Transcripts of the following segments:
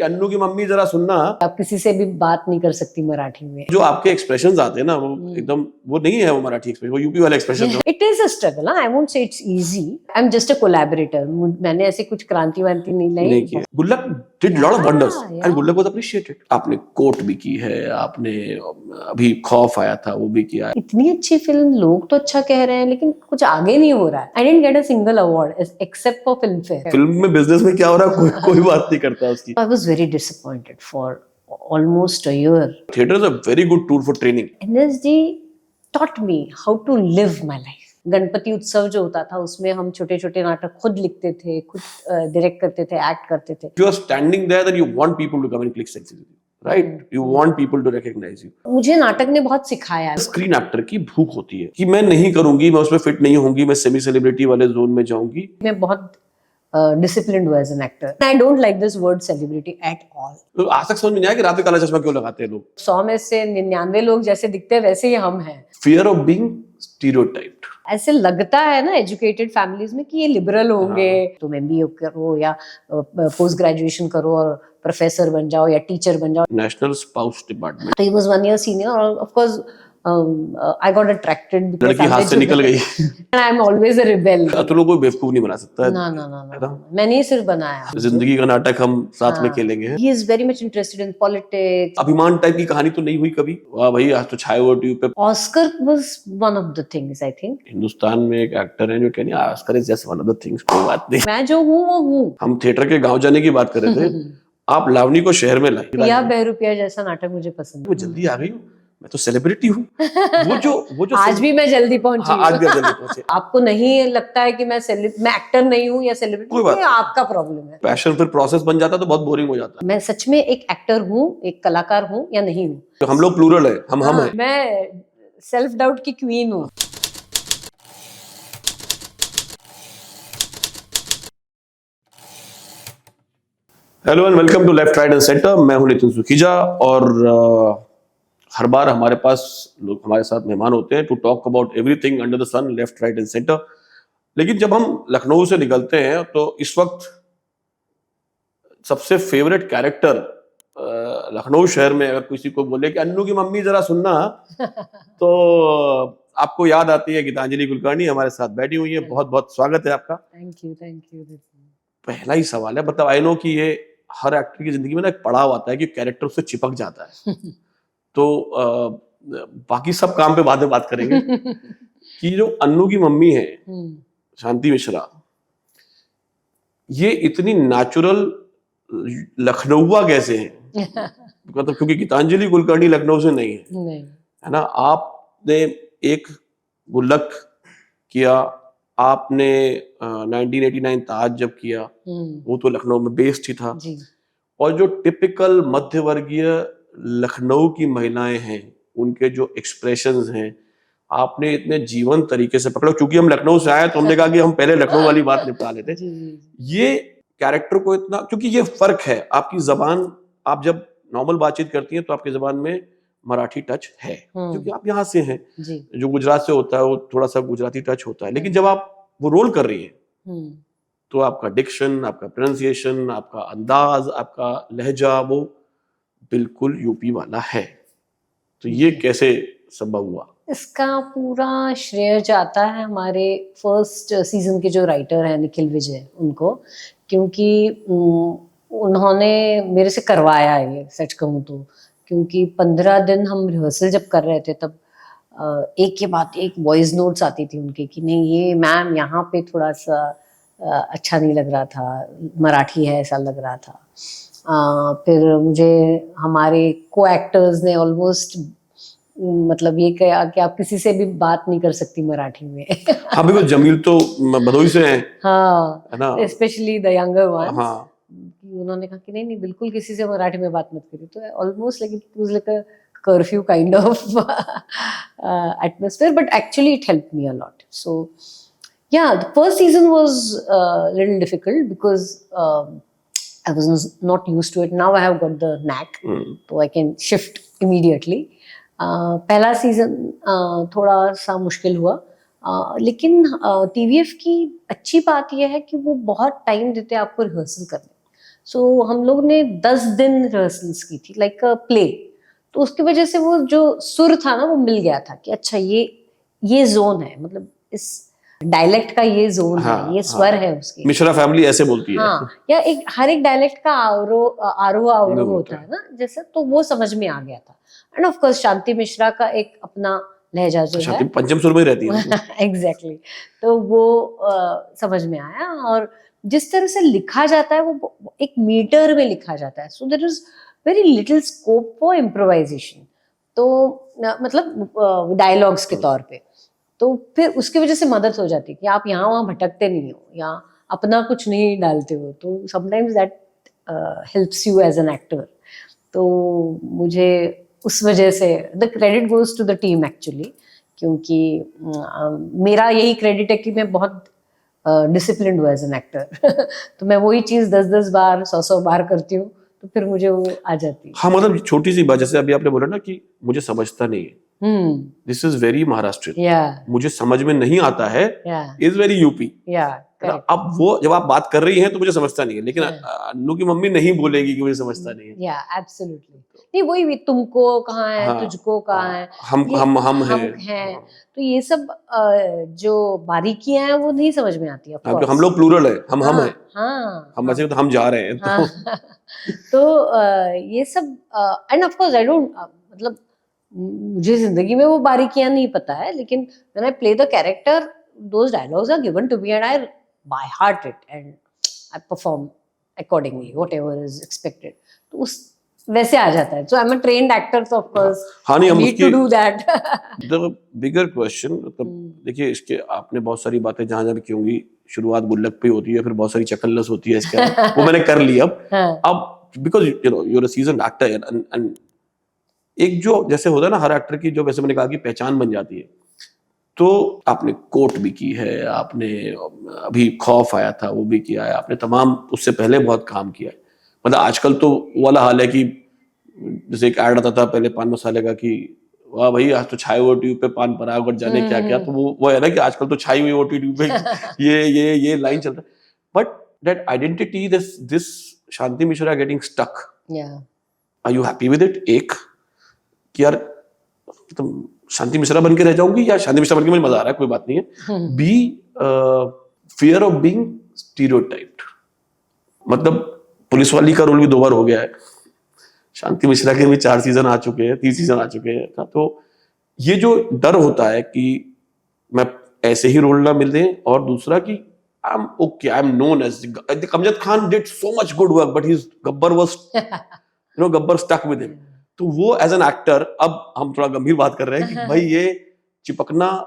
कि अन्नू की मम्मी जरा सुनना, आप किसी से भी बात नहीं कर सकती मराठी में। जो आपके एक्सप्रेशंस आते हैं ना वो एकदम वो नहीं है वो मराठी एक्सप्रेशन, वो यूपी वाला एक्सप्रेशन है। It is a struggle, I won't से it's easy. I am just a collaborator. मैंने ऐसे कुछ क्रांति वांति नहीं किया। गुल्लक did lot of wonders yeah. And गुल्लक वाज अप्रिशिएटेड। आपने कोर्ट भी की है, आपने अभी खौफ आया था वो भी किया है। इतनी अच्छी फिल्म, लोग तो अच्छा कह रहे हैं लेकिन कुछ आगे नहीं हो रहा है। I didn't get a single award except for film fair. Film में बिजनेस में क्या हो रहा है कोई बात नहीं करता उसकी। आई was very disappointed for almost a year. Theatre is a very good tool for training. NSG taught me how to live my life. Ganpati उत्सव जो होता था उसमें हम छोटे छोटे नाटक खुद लिखते थे, खुद डायरेक्ट करते थे, एक्ट करते थे। You are standing there that you want people to come and click senses with you, right? You want people to recognize you. मुझे नाटक ने बहुत सिखाया। स्क्रीन एक्टर की भूख होती है कि मैं नहीं करूंगी, मैं उसमें फिट नहीं होंगी, मैं सेमी सेलिब्रिटी वाले जोन में जाऊंगी। मैं बहुत disciplined hूँ as an actor. I don't like this word celebrity at all. तो आज तक समझ में नहीं आया कि रात में काला चश्मा क्यों लगाते हैं लोग। 100 में से 99 लोग जैसे दिखते हैं वैसे ही हम हैं। Fear of being stereotyped. ऐसे लगता है ना एजुकेटेड फैमिलीज में कि ये लिबरल होंगे, तुम MBA करो या पोस्ट ग्रेजुएशन करो और प्रोफेसर बन जाओ या टीचर बन जाओ। National spouse department. तो he was 1 year senior और of course I got attracted because लड़की हाथ से निकल गई। and I'm always a rebel. तो लोग कोई बेवकूफ नहीं बना सकता है। ना मैंने ही सिर्फ बनाया। जिंदगी का नाटक हम साथ में खेलेंगे। He is very much interested in politics. अभिमान टाइप की कहानी तो नहीं हुई कभी? वाह भाई आज तो छाए हुए ट्यूब पे। Oscar was one of the things I think. Hindustan में एक एक्टर है जो कहनी Oscar is just one of the things. कोई बात नहीं, मैं जो हूँ वो हूँ। हम थिएटर के गांव जाने की बात कर रहे थे। आप लावनी को शहर में लाई। पिया बहरूपिया जैसा नाटक मुझे पसंद वो जल्दी आ गई हूँ, मैं तो सेलिब्रिटी हूँ। वो जो आज भी मैं जल्दी पहुंची। हाँ, आज भी आप जल्दी पहुंचे। आपको नहीं लगता है कि मैं एक्टर नहीं हूँ या सेलिब्रिटी? कोई बात ये आपका प्रॉब्लम है। पैशन फिर प्रोसेस बन जाता तो बहुत बोरिंग हो जाता। मैं सच में एक एक्टर हूँ, एक कलाकार हूँ या नहीं हूँ? तो हम लोग प्लूरल है, हम हैं। मैं सेल्फ डाउट की क्वीन हूँ। Hello and welcome to left right and centre. मैं हूं नितिन सुखीजा और हर बार हमारे पास लोग हमारे साथ मेहमान होते हैं to talk about everything under the sun, left right and centre. लेकिन जब हम लखनऊ से निकलते हैं तो इस वक्त सबसे फेवरेट कैरेक्टर लखनऊ शहर में अगर किसी को बोले कि अन्नू की मम्मी जरा सुनना तो आपको याद आती है गीतांजलि कुलकर्णी हमारे साथ बैठी हुई है। बहुत बहुत स्वागत है आपका। Thank you. पहला ही सवाल है, मतलब आई नो कि ये हर एक्टर की जिंदगी में ना एक पड़ाव आता है कि कैरेक्टर उससे चिपक जाता है। तो बाकी सब काम पे बाद में बात करेंगे कि जो अन्नू की मम्मी है शांति मिश्रा, ये इतनी नेचुरल लखनऊआ कैसे है? मतलब क्योंकि गीतांजलि कुलकर्णी लखनऊ से नहीं है ना। आपने एक गुल्लक किया, आपने 1989 ताज जब किया वो तो लखनऊ में बेस्ड ही था जी। और जो टिपिकल मध्यवर्गीय लखनऊ की महिलाएं हैं उनके जो एक्सप्रेशंस हैं आपने इतने जीवंत तरीके से पकड़ा। क्योंकि हम लखनऊ से आए तो हमने कहा कि हम पहले लखनऊ वाली बात निपटा लेते। ये कैरेक्टर को इतना, क्योंकि ये फर्क है आपकी जबान, आप जब नॉर्मल बातचीत करती हैं तो आपकी जबान में मराठी टच है क्योंकि आप यहाँ से हैं। जो गुजरात से होता है वो थोड़ा सा गुजराती टच होता है, लेकिन जब आप वो रोल कर रही हैं तो आपका डिक्शन, आपका प्रोनाउंसिएशन, आपका अंदाज, आपका लहजा वो बिल्कुल यूपी वाला है। तो ये कैसे संभव हुआ? इसका पूरा श्रेय जाता है हमारे फर्स्ट सीजन के जो राइटर हैं निखिल विजय उनको, क्योंकि उन्होंने मेरे से करवाया ये, सच कहूँ तो। क्योंकि 15 दिन हम रिहर्सल जब कर रहे थे तब एक के बाद एक वॉइस नोट्स आती थी उनके कि नहीं ये मैम यहाँ पे थोड़ा सा अच्छा नहीं लग रहा था, मराठी है ऐसा लग रहा था। फिर मुझे हमारे को एक्टर्स ने ऑलमोस्ट मतलब ये कहा कि आप किसी से भी बात नहीं कर सकती मराठी में। हाँ बिल्कुल, जमील तो भदोही से हैं। हाँ, है ना, स्पेशली द यंगर वंस। हाँ, उन्होंने कहा कि नहीं बिल्कुल किसी से मराठी में बात मत करिए। तो almost like a curfew kind of atmosphere, but actually it helped me a lot. So yeah, the first season was a little difficult because I was not used to it. Now I have got the knack, so I can shift immediately. पहला season थोड़ा सा मुश्किल हुआ, लेकिन TVF की अच्छी बात यह है कि वो बहुत टाइम देते हैं आपको रिहर्सल करने। सो हम लोग ने 10 दिन रिहर्सल्स की थी, लाइक अ प्ले। तो उसकी वजह से वो जो सुर था ना वो मिल गया था कि अच्छा ये जोन है, मतलब इस डायलेक्ट का ये जोन है, हाँ ये स्वर है उसके। मिश्रा फैमिली ऐसे बोलती है। हाँ, या एक हर एक डायलेक्ट का आरोह अवरोह वो होता होता है ना, जैसे, तो वो समझ में आ गया था। एंड ऑफ कोर्स शांति मिश्रा का एक अपना लहजा जो शांति है पंचम सुर में ही रहती है। एग्जैक्टली तो वो समझ में आया। और जिस तरह से लिखा जाता है वो एक मीटर में लिखा जाता है, so there is very little scope for improvisation. तो मतलब डायलॉग्स के तौर पे, तो फिर उसकी वजह से मदद हो जाती है कि आप यहाँ वहाँ भटकते नहीं हो या अपना कुछ नहीं डालते हो। तो sometimes that helps you as an actor. तो मुझे उस वजह से the credit goes to the team actually, क्योंकि मेरा यही क्रेडिट है कि मैं बहुत डिसिप्लिन्ड हूँ एज एन एक्टर तो मैं वही चीज़ 10-10 बार 100-100 बार करती हूँ, तो फिर मुझे वो आ जाती है। हाँ मतलब छोटी सी बात, जैसे अभी आपने बोला ना कि मुझे समझता नहीं है, दिस इज वेरी महाराष्ट्रियन। या मुझे समझ में नहीं आता है या इज वेरी यूपी। या करेक्ट। अब वो जब आप बात कर रही हैं तो मुझे समझता नहीं है, लेकिन हाँ। अन्नू की मम्मी नहीं बोलेगी कि मुझे समझता नहीं है। या एब्सोल्युटली नहीं, वही भी तुमको कहाँ है, हाँ तुझको कहाँ है, हम ये हम हैं। हैं। तो ये सब जो बारीकियां हैं वो नहीं समझ में आती, ऑफ हाँ, कोर्स। हम लोग प्लूरल है, हम हाँ हैं। हाँ हम हाँ ऐसे तो हम जा रहे हैं हाँ तो तो ये सब end of course I don't, मतलब मुझे जिंदगी में वो बारीकियां नहीं पता है, लेकिन when I play the character those dialogues are given to me and I by heart it and I perform accordingly whatever is expected. तो उस वैसे आ जाता है। So I am a trained actor, तो ऑफ कोर्स हाँ नहीं I हम नीड टू उसकी do that. The bigger question, मतलब देखिए इसके आपने बहुत सारी बातें जहां जहां की होंगी, शुरुआत गुल्लक पे होती है, फिर बहुत सारी चकल्लस होती है इसके वो मैंने कर ली। अब because you know you are a seasoned actor and एक जो जैसे होता है ना हर एक्टर की, जो वैसे मैंने कहा कि पहचान बन जाती है। तो आपने कोर्ट भी की है, आपने अभी खौफ आया था वो भी किया है, आपने तमाम उससे पहले बहुत काम किया है। मतलब आजकल तो वो वाला हाल है कि जैसे एक ऐड आता था पहले पान मसाले का कि वाह भाई आज तो छाए हुए ट्यूब पे पान पराग और जाने क्या क्या, तो वो है ना कि आजकल तो छाई हुई ओटी ट्यूब पे ये लाइन चलता है। But that identity this Shanti Mishra getting stuck, are you happy with it? एक कि यार तुम शांति मिश्रा बन के रह जाऊंगी या शांति मिश्रा बन के मुझे मजा आ रहा है, कोई बात नहीं है। B fear of being stereotyped, मतलब पुलिस वाली का रोल भी 2 बार हो गया है, शांति मिश्रा के भी 4 सीजन आ चुके हैं, 3 सीजन आ चुके हैं। तो ये जो डर होता है कि मैं ऐसे ही रोल ना मिले, और दूसरा कि I am okay, I am known as Amjad Khan did so much good work but his Gabbar was you know Gabbar stuck with him. तो वो एज एन एक्टर, अब हम थोड़ा गंभीर बात कर रहे हैं कि भाई ये चिपकना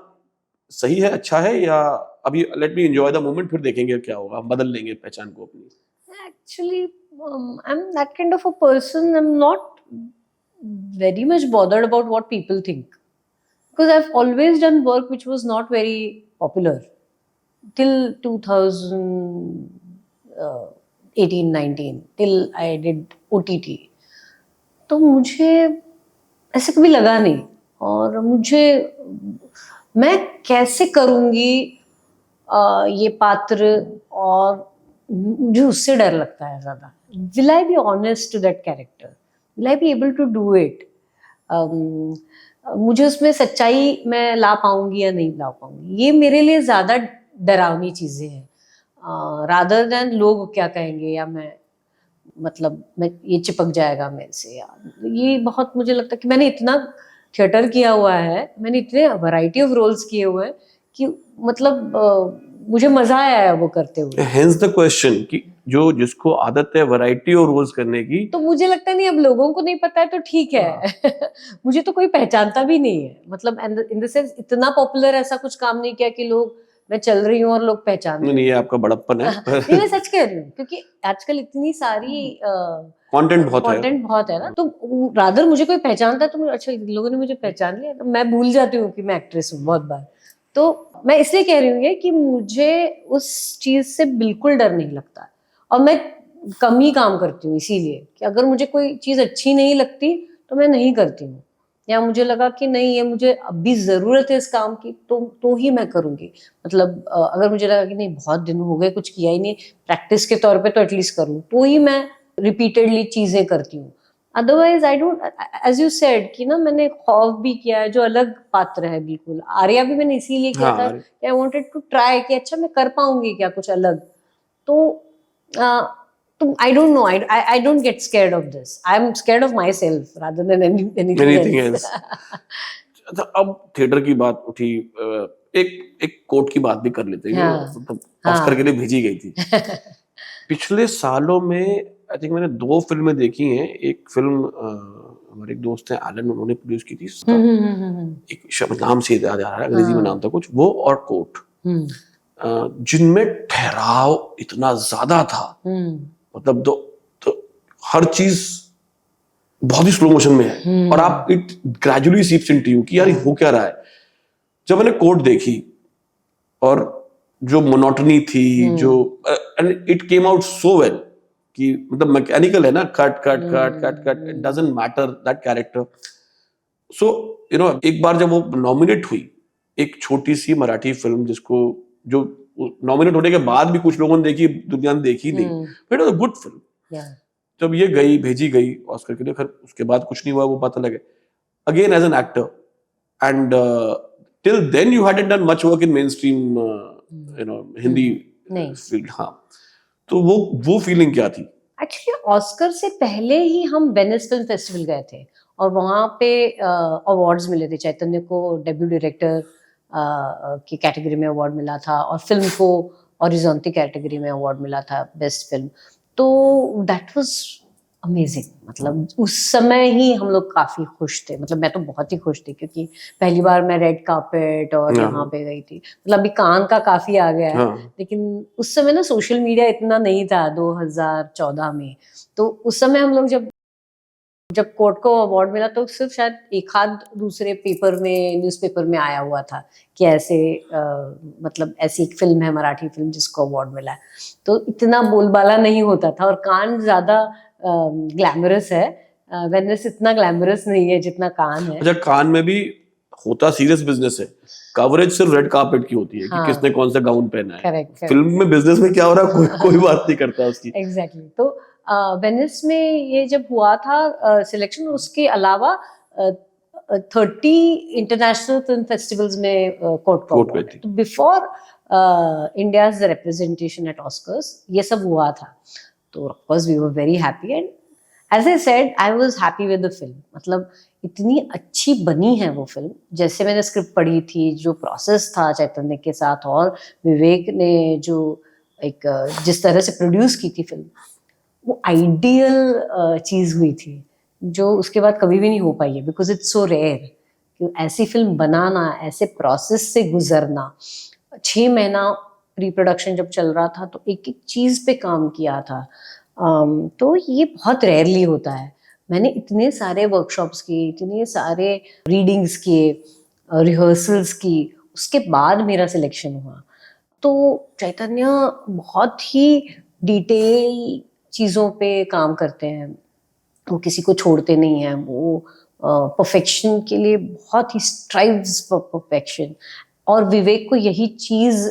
सही है, अच्छा है, या अभी let me enjoy the moment, फिर देखेंगे क्या होगा, हम बदल लेंगे पहचान को अपनी। Actually, I'm that kind of a person. I'm not very much bothered about what people think, because I've always done work which was not very popular till 2018-19, till I did OTT. तो मुझे ऐसे कभी लगा नहीं, और मुझे मैं कैसे करूँगी ये पात्र, और मुझे उससे डर लगता है ज़्यादा। Will I be honest to that character? Will I be able to do it? मुझे उसमें सच्चाई मैं ला पाऊंगी या नहीं ला पाऊंगी, ये मेरे लिए ज़्यादा डरावनी चीज़ें हैं रादर देन लोग क्या कहेंगे, या मैं मतलब मैं ये चिपक जाएगा मेरे से। यार ये बहुत मुझे लगता है कि मैंने इतना थिएटर किया हुआ है, मैंने इतने वैरायटी ऑफ रोल्स किए हुए हैं कि मतलब मुझे मजा आया है वो करते हुए। हेंस द क्वेश्चन कि जो जिसको आदत है वैरायटी और रोल्स करने की, तो मुझे लगता नहीं, अब लोगों को नहीं पता है तो ठीक है मुझे तो कोई पहचानता भी नहीं है, मतलब इन द सेंस इतना पॉपुलर ऐसा कुछ काम नहीं किया कि लोग, मैं चल रही हूँ और लोग पहचान रहे हैं। नहीं ये आपका बड़प्पन है नहीं मैं सच कह रही हूँ, क्योंकि आजकल इतनी सारी कंटेंट बहुत है। कंटेंट बहुत है ना, तो रादर मुझे कोई पहचानता है तो मुझे अच्छा लोगों ने मुझे पहचान लिया, तो मैं भूल जाती हूँ कि मैं एक्ट्रेस हूँ बहुत बार। तो मैं इसलिए कह रही हूँ ये कि मुझे उस चीज से बिल्कुल डर नहीं लगता, और मैं कम ही काम करती हूँ इसीलिए कि अगर मुझे कोई चीज अच्छी नहीं लगती तो मैं नहीं करती हूँ। या मुझे लगा कि नहीं, ये मुझे अभी ज़रूरत है इस काम की, तो ही मैं करूँगी। मतलब अगर मुझे लगा कि नहीं बहुत दिन हो गए कुछ किया ही नहीं, प्रैक्टिस के तौर पे तो एटलीस्ट करूँ, तो ही मैं रिपीटेडली चीज़ें करती हूँ। Otherwise I don't, as you said कि ना मैंने खौफ भी किया है जो अलग पात्र है बिल्कुल। आर्या भी मैंने इसीलिए किया था हाँ कि आई वांटेड टू ट्राई कि अच्छा मैं कर पाऊंगी क्या कुछ अलग। तो तो I don't know, I don't get scared of this, I am scared of my self rather than anything anything else. Else. अच्छा, अब थिएटर की बात उठी, एक एक कोट की बात भी कर लेते हैं, हाँ मतलब ऑस्कर के हाँ। लिए भेजी गई थी। पिछले सालों में आई थिंक मैंने 2 फिल्में देखी हैं। एक फिल्म हमारे एक दोस्त हैं एलन, उन्होंने प्रोड्यूस की थी, उसका हम्म। एक शब्द नाम से याद आ रहा है, अंग्रेजी में नाम हाँ। था कुछ, वो और कोट, हम्म जिनमें ठहराव इतना ज्यादा था। मतलब तो हर चीज बहुत ही स्लो मोशन में है, और आप इट ग्रेजुअली सीप्स इनटू यू कि यार ये हो क्या रहा है। जब मैंने कोट देखी, और जो मोनोटनी थी, जो and it came out so well, कि मतलब मैकेनिकल है ना, cut cut cut cut cut, it doesn't matter that character. So एक बार जब वो नॉमिनेट हुई, एक छोटी सी मराठी फिल्म जिसको, जो नॉमिनेट होने के बाद भी कुछ लोगों ने देखी, दुनिया ने देखी नहीं, but it was a good film. जब ये गई, भेजी गई ऑस्कर के लिए, खैर उसके बाद कुछ नहीं हुआ, वो बात अलग है। Again as an actor, and till then you hadn't done much work in mainstream Hindi field. हाँ, तो वो फीलिंग क्या थी? एक्चुअली ऑस्कर से पहले ही हम वेनिस फिल्म फेस्टिवल गए थे, और वहाँ पे अवार्ड्स मिले थे। चैतन्य को डेब्यू डायरेक्टर की कैटेगरी में अवार्ड मिला था, और फिल्म को हॉरिजॉन्टल कैटेगरी में अवार्ड मिला था बेस्ट फिल्म। तो दैट वाज अमेजिंग। मतलब उस समय ही हम लोग काफी खुश थे, मतलब मैं तो बहुत ही खुश थी, क्योंकि पहली बार मैं रेड कार्पेट और यहाँ पे गई थी। मतलब अभी कान का काफी आ गया है, लेकिन उस समय ना सोशल मीडिया इतना नहीं था 2014 में। तो उस समय हम लोग जब कोर्ट को अवार्ड मिला, तो सिर्फ शायद एक आध दूसरे पेपर में, न्यूज़पेपर में आया हुआ था कि ऐसे मतलब ऐसी एक फिल्म है, मराठी फिल्म जिसको अवार्ड मिला है। तो इतना बोलबाला नहीं होता था, और कान ज्यादा ग्लैमरस है। वेनिस इतना ग्लैमरस नहीं है जितना कान है। अच्छा, कान में भी होता सीरियस बिजनेस है, कवरेज सिर्फ रेड कार्पेट की होती है, कि किसने कौन सा गाउन पहना है। करेक्ट। फिल्म में बिजनेस में क्या हो रहा है, कोई बात नहीं करता उसकी। एग्जैक्टली। तो वेनिस में ये जब हुआ था सिलेक्शन, उसके अलावा 30 इंटरनेशनल फिल्म फेस्टिवल्स में कोर्ट का अवार्ड है। तो before India's representation at Oscars ये सब हुआ था। तो of course we were very happy, and as I said I was happy with the film. मतलब इतनी अच्छी बनी है वो फिल्म, जैसे मैंने स्क्रिप्ट पढ़ी थी, जो प्रोसेस था चैतन्य के साथ, और विवेक ने जो एक जिस तरह से प्रोड्यूस की थी फिल्म, वो आइडियल चीज हुई थी, जो उसके बाद कभी भी नहीं हो पाई है, बिकॉज इट्स सो रेयर कि ऐसी फिल्म बनाना, ऐसे प्रोसेस से गुजरना। 6 महीना प्री प्रोडक्शन जब चल रहा था, तो एक एक चीज पे काम किया था। तो ये बहुत रेयरली होता है। मैंने इतने सारे वर्कशॉप्स किए, इतने सारे रीडिंग्स किए, रिहर्सल्स की, उसके बाद मेरा सिलेक्शन हुआ। तो चैतन्य बहुत ही डिटेल चीज़ों पे काम करते हैं, वो किसी को छोड़ते नहीं हैं। वो परफेक्शन के लिए बहुत ही स्ट्राइव्स फॉर परफेक्शन, और विवेक को यही चीज़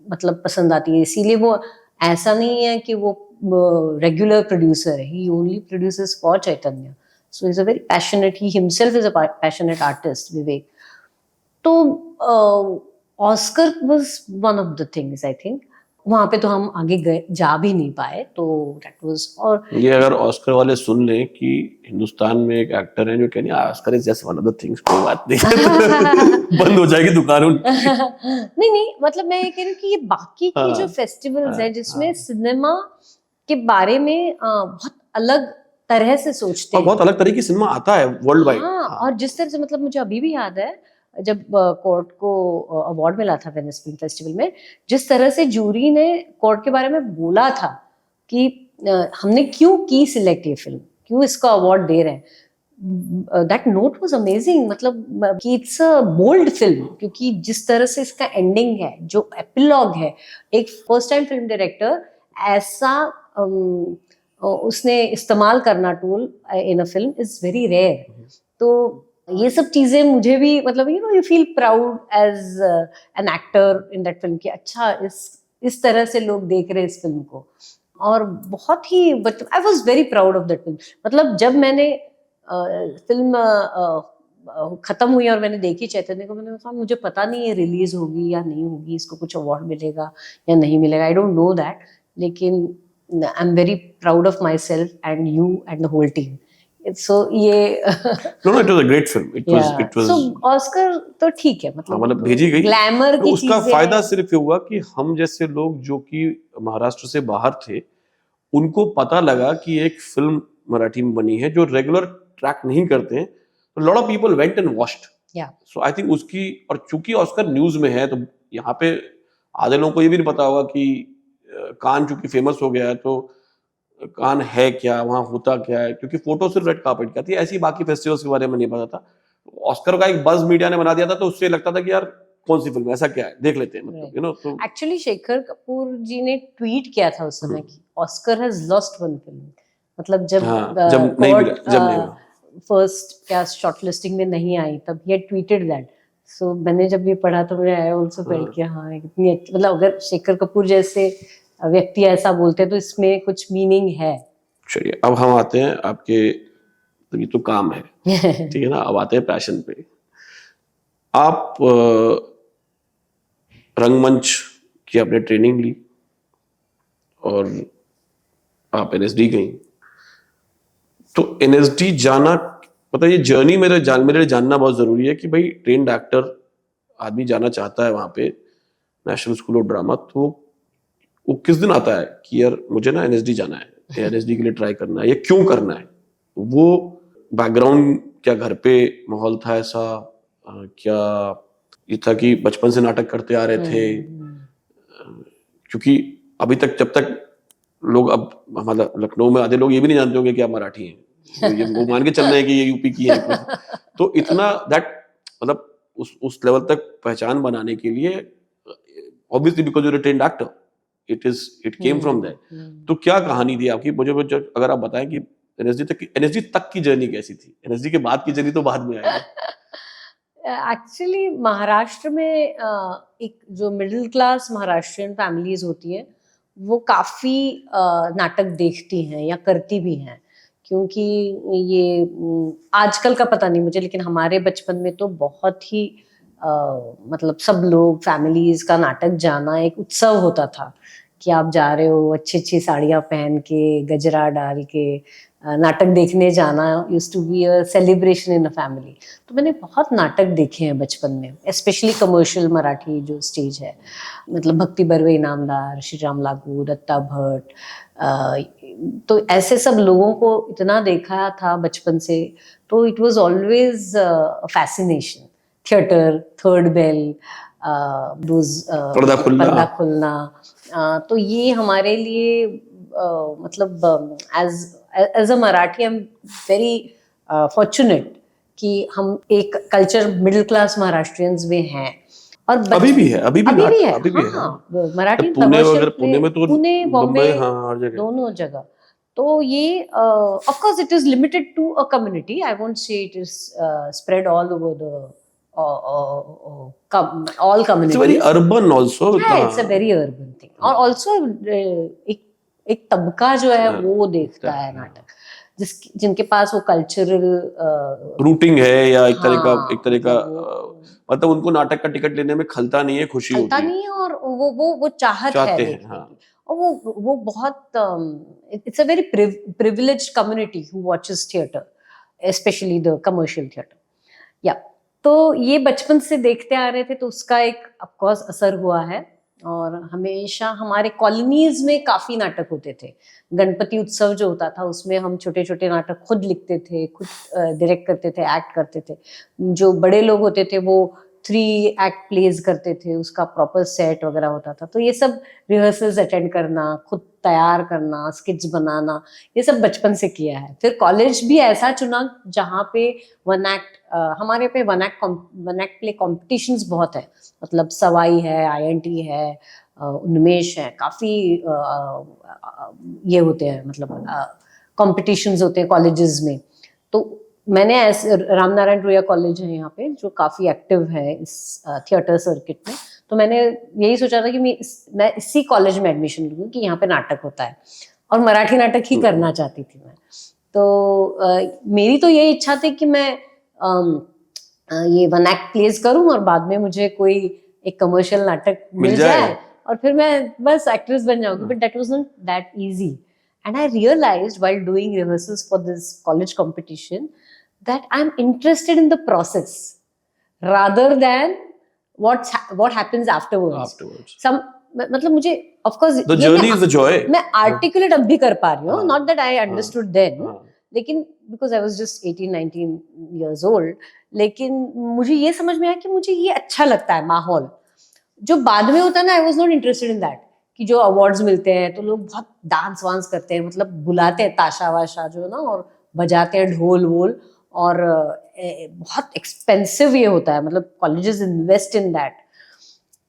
मतलब पसंद आती है। इसीलिए वो, ऐसा नहीं है कि वो रेगुलर प्रोड्यूसर है, he only producers for Chaitanya. So is a very passionate, he himself is a passionate artist, Vivek. तो Oscar was one of the things, I think. वहां पे तो हम आगे गए, जा भी नहीं पाए, तो दैट वाज। और ये अगर ऑस्कर वाले सुन लें कि हिंदुस्तान में एक एक्टर है जो कहनी Oscar is just one of the things, कोई बात नहीं। बंद हो जाएगी दुकान उनकी। नहीं नहीं, मतलब मैं ये कह रही हूँ कि ये बाकी के जो फेस्टिवल्स हैं जिसमें सिनेमा के बारे में बहुत अलग तरह से सोचते और हैं, बहुत अलग तरह की सिनेमा आता है वर्ल्ड वाइड। और जिस तरह से, मतलब मुझे अभी भी याद है जब कोर्ट को अवार्ड मिला था वेनिस फिल्म फेस्टिवल में, जिस तरह से जूरी ने कोर्ट के बारे में बोला था कि हमने क्यों की सिलेक्ट ये फिल्म, क्यों इसको अवार्ड दे रहे हैं। That note was amazing. मतलब कि इट्स अ बोल्ड फिल्म, क्योंकि जिस तरह से इसका एंडिंग है, जो एपिलॉग है, एक फर्स्ट टाइम फिल्म डायरेक्टर ऐसा उसने इस्तेमाल करना tool in a film is very rare. तो ये सब चीजें मुझे भी मतलब you feel proud as an actor in that film कि अच्छा इस तरह से लोग देख रहे हैं इस फिल्म को। और बहुत ही but I was very proud of that film. मतलब जब मैंने फिल्म खत्म हुई और मैंने देखी चैतन्य को, मैंने कहा मुझे पता नहीं ये रिलीज होगी या नहीं होगी, इसको कुछ अवार्ड मिलेगा या नहीं मिलेगा, आई डोंट नो दैट, लेकिन I am very proud of myself and you and the whole team. So ये no no, it was a great film, it so was Oscar तो ठीक है, मतलब भेजी गई। ग्लैमर तो की उसका चीजें फायदा सिर्फ ये हुआ कि हम जैसे लोग जो कि महाराष्ट्र से बाहर थे, उनको पता लगा कि एक फिल्म मराठी में बनी है जो रेगुलर ट्रैक नहीं करते हैं, तो lot of people went and watched. या सो आई थिंक उसकी, और चूंकि ऑस्कर न्यूज में है, तो यहाँ पे आधे लोगों को ये भी नहीं पता होगा कि कान चूंकि फेमस हो गया है, तो कान है क्या, वहां होता क्या है, क्योंकि फोटो सिर्फ रेड कार्पेट की आती है, ऐसी बाकी फेस्टिवल्स के बारे में नहीं पता था। ऑस्कर का एक बज मीडिया ने बना दिया था, तो उससे लगता था कि यार कौन सी फिल्म, ऐसा क्या है, देख लेते हैं, मतलब यू नो। तो एक्चुअली शेखर कपूर जी ने ट्वीट किया था उस समय कि Oscar has lost one film. मतलब जब हाँ, जब नहीं मिला, जब नहीं हुआ। फर्स्ट क्या शॉर्टलिस्टिंग में नहीं आई, तब ही ट्वीटेड दैट। सो मैंने जब ये पढ़ा तो मुझे आई आल्सो फेल्ट कि हाँ इतनी मतलब अगर शेखर कपूर जैसे व्यक्ति ऐसा बोलते हैं तो इसमें कुछ मीनिंग है। चलिए, अब हम आते हैं आपके, तो ये तो काम है, ठीक है ना, अब आते हैं पैशन पे। आप रंगमंच की आपने ट्रेनिंग ली और आप एनएसडी गई, तो एनएसडी जाना, पता है ये जर्नी मेरे लिए जानना बहुत जरूरी है कि भाई ट्रेन्ड एक्टर आदमी जाना चाहता है वहां पे नेशनल स्कूल ऑफ ड्रामा, तो वो किस दिन आता है कि यार मुझे ना एनएसडी जाना है, एनएसडी के लिए ट्राई करना है, या क्यों करना है? वो बैकग्राउंड क्या घर पे माहौल था ऐसा, क्या ये था कि बचपन से नाटक करते आ रहे थे? क्योंकि अभी तक जब तक लोग, अब मतलब लखनऊ में आधे लोग ये भी नहीं जानते होंगे कि आप मराठी हैं, ये वो मान के चल रहे हैं कि ये यूपी की है। तो इतना दैट मतलब उस लेवल तक पहचान बनाने के लिए, obviously because you are a trained actor, it came from that. तो क्या कहानी थी आपकी, मुझे अगर आप बताएं कि एनएसडी तक की जर्नी कैसी थी? एनएसडी के बाद की जर्नी तो बाद में आएगी। एक्चुअली महाराष्ट्र में एक जो मिडिल क्लास महाराष्ट्रियन फैमिलीज होती है वो काफी नाटक देखती हैं या करती भी हैं, क्योंकि ये आजकल का पता नहीं मुझे, लेकिन हमारे बचपन में तो बहुत ही मतलब सब लोग फैमिलीज का नाटक जाना एक उत्सव होता था कि आप जा रहे हो अच्छी अच्छी साड़ियाँ पहन के, गजरा डाल के नाटक देखने जाना used to be a celebration in a family. तो मैंने बहुत नाटक देखे हैं बचपन में, स्पेशली कमर्शियल मराठी जो स्टेज है, मतलब भक्ति बर्वे इनामदार, श्री राम लागू, दत्ता भट्ट, तो ऐसे सब लोगों को इतना देखा था बचपन से, तो it was always fascination. Theatre, third bell, पर्दा खुलना, तो ये हमारे लिए मतलब as a Marathi I am very fortunate कि हम एक कल्चर मिडिल क्लास महाराष्ट्रियंस में हैं। और अभी भी है, अभी भी है, अभी भी है। हाँ, मराठी पुणे कमर्शियल वगैरह, पुणे में तो, पुणे, बॉम्बे, हाँ, हर जगह दोनों जगह। तो ये of course it is limited to a community, I won't say it is spread all over the all communities. It's very urban also. Yeah, it's a very urban thing. और also एक तबका जो है वो देखता है नाटक, जिनके पास वो कल्चरल रूटिंग है, या एक तरह का मतलब उनको नाटक का टिकट लेने में खलता नहीं है, खुशी होती है, नहीं है, और वो चाहत है देखने हाँ। की। और वो बहुत it's a very privileged community who watches theatre, specially the commercial theatre. या तो ये बचपन से देखते आ रहे थे, तो उसका एक ऑफ कोर्स असर हुआ है। और हमेशा हमारे कॉलोनीज में काफी नाटक होते थे। गणपति उत्सव जो होता था उसमें हम छोटे छोटे नाटक खुद लिखते थे, खुद डायरेक्ट करते थे, एक्ट करते थे। जो बड़े लोग होते थे वो 3 एक्ट प्लेज करते थे, उसका प्रॉपर सेट वगैरह होता था। तो ये सब रिहर्सल्स अटेंड करना, खुद तैयार करना, स्किट्स बनाना, ये सब बचपन से किया है। फिर कॉलेज भी ऐसा चुना जहाँ पे वन एक्ट, हमारे पे वन एक्ट प्ले कॉम्पिटिशन्स बहुत है, मतलब सवाई है, INT है, उन्मेष है, काफी ये होते हैं, मतलब कॉम्पिटिशन्स होते हैं कॉलेजेस में। तो मैंने ऐसे रामनारायण रुइया कॉलेज है यहाँ पे जो काफी एक्टिव है इस थिएटर सर्किट में, तो मैंने यही सोचा था कि मैं इसी कॉलेज में एडमिशन लूँ कि यहाँ पे नाटक होता है, और मराठी नाटक ही करना चाहती थी मैं। तो मेरी तो यही इच्छा थी कि मैं ये वन एक्ट प्लेस करूँ और बाद में मुझे कोई एक कमर्शियल नाटक मिल जाए और फिर मैं बस एक्ट्रेस बन जाऊंगी। But that was not that easy, and I realized while doing rehearsals for this college competition that I'm interested in the process rather than what happens afterwards. Some मतलब मुझे of course the journey is the joy. मैं articulate अब भी कर पा रही हूँ, not that I understood then, लेकिन because I was just 18-19 years old, लेकिन मुझे ये समझ में आया कि मुझे ये अच्छा लगता है माहौल। जो बाद में होता है ना, I was not interested in that, कि जो अवार्ड्स मिलते हैं तो लोग बहुत डांस वांस करते हैं, मतलब बुलाते हैं ताशा वाशा जो ना, और बजाते हैं ढोल वोल, और बहुत एक्सपेंसिव ये होता है, मतलब कॉलेजेस इन्वेस्ट इन दैट।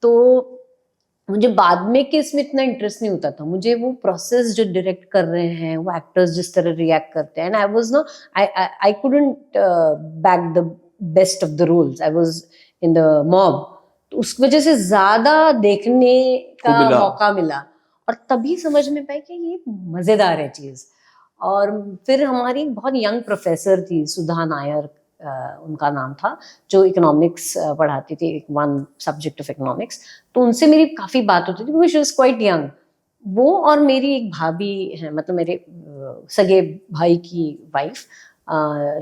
तो मुझे बाद में कि इसमें इतना इंटरेस्ट नहीं होता था, मुझे वो प्रोसेस जो डायरेक्ट कर रहे हैं, वो एक्टर्स जिस तरह रिएक्ट करते हैं, and I was no I couldn't back the best of the roles, I was in the mob, तो उस वजह से ज्यादा देखने का मौका मिला, और तभी समझ में पाई कि ये मजेदार है चीज। और फिर हमारी एक बहुत यंग प्रोफेसर थी, सुधा नायर उनका नाम था, जो इकोनॉमिक्स पढ़ाती थी, वन सब्जेक्ट ऑफ इकोनॉमिक्स, तो उनसे मेरी काफी बात होती थी because she was quite young. वो और मेरी एक भाभी है, मतलब मेरे सगे भाई की वाइफ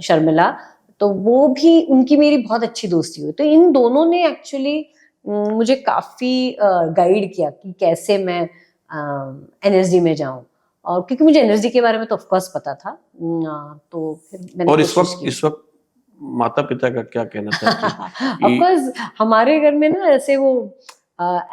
शर्मिला, तो वो भी, उनकी मेरी बहुत अच्छी दोस्ती हुई। तो इन दोनों ने एक्चुअली मुझे काफी गाइड किया कि कैसे मैं एनएसडी में जाऊं, और क्योंकि मुझे एनएसडी के बारे में तो ऑफ कोर्स पता था। तो फिर मैंने और इस वक्त माता पिता का क्या कहना था? ऑफ कोर्स हमारे घर में ना ऐसे वो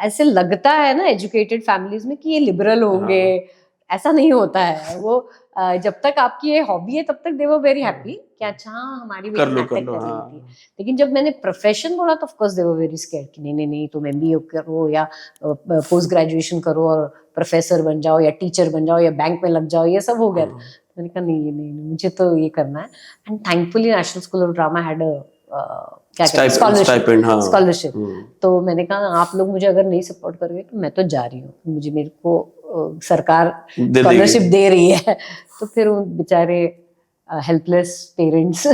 ऐसे लगता है ना एजुकेटेड फैमिलीज में कि ये लिबरल होंगे, ऐसा नहीं होता है। वो जब तक आपकी ये हॉबी है तब तक दे वर वेरी हैप्पी कि अच्छा हमारी बेटी नाटक कर रही थी। लेकिन जब मैंने प्रोफेशन बोला तो of course they were very scared कि नहीं नहीं तुम एमबीए करो या पोस्ट ग्रेजुएशन करो और प्रोफेसर बन जाओ या टीचर बन जाओ या बैंक में लग जाओ, ये सब हो गया। मैंने कहा नहीं नहीं मुझे तो ये करना है। And thankfully national school of drama had क्या कहते स्कॉलरशिप। तो मैंने कहा आप लोग मुझे अगर नहीं सपोर्ट करोगे तो मैं तो जा रही हूँ, मुझे मेरे को सरकार स्कॉलरशिप दे रही है। तो फिर उन बेचारे हेल्पलेस पेरेंट्स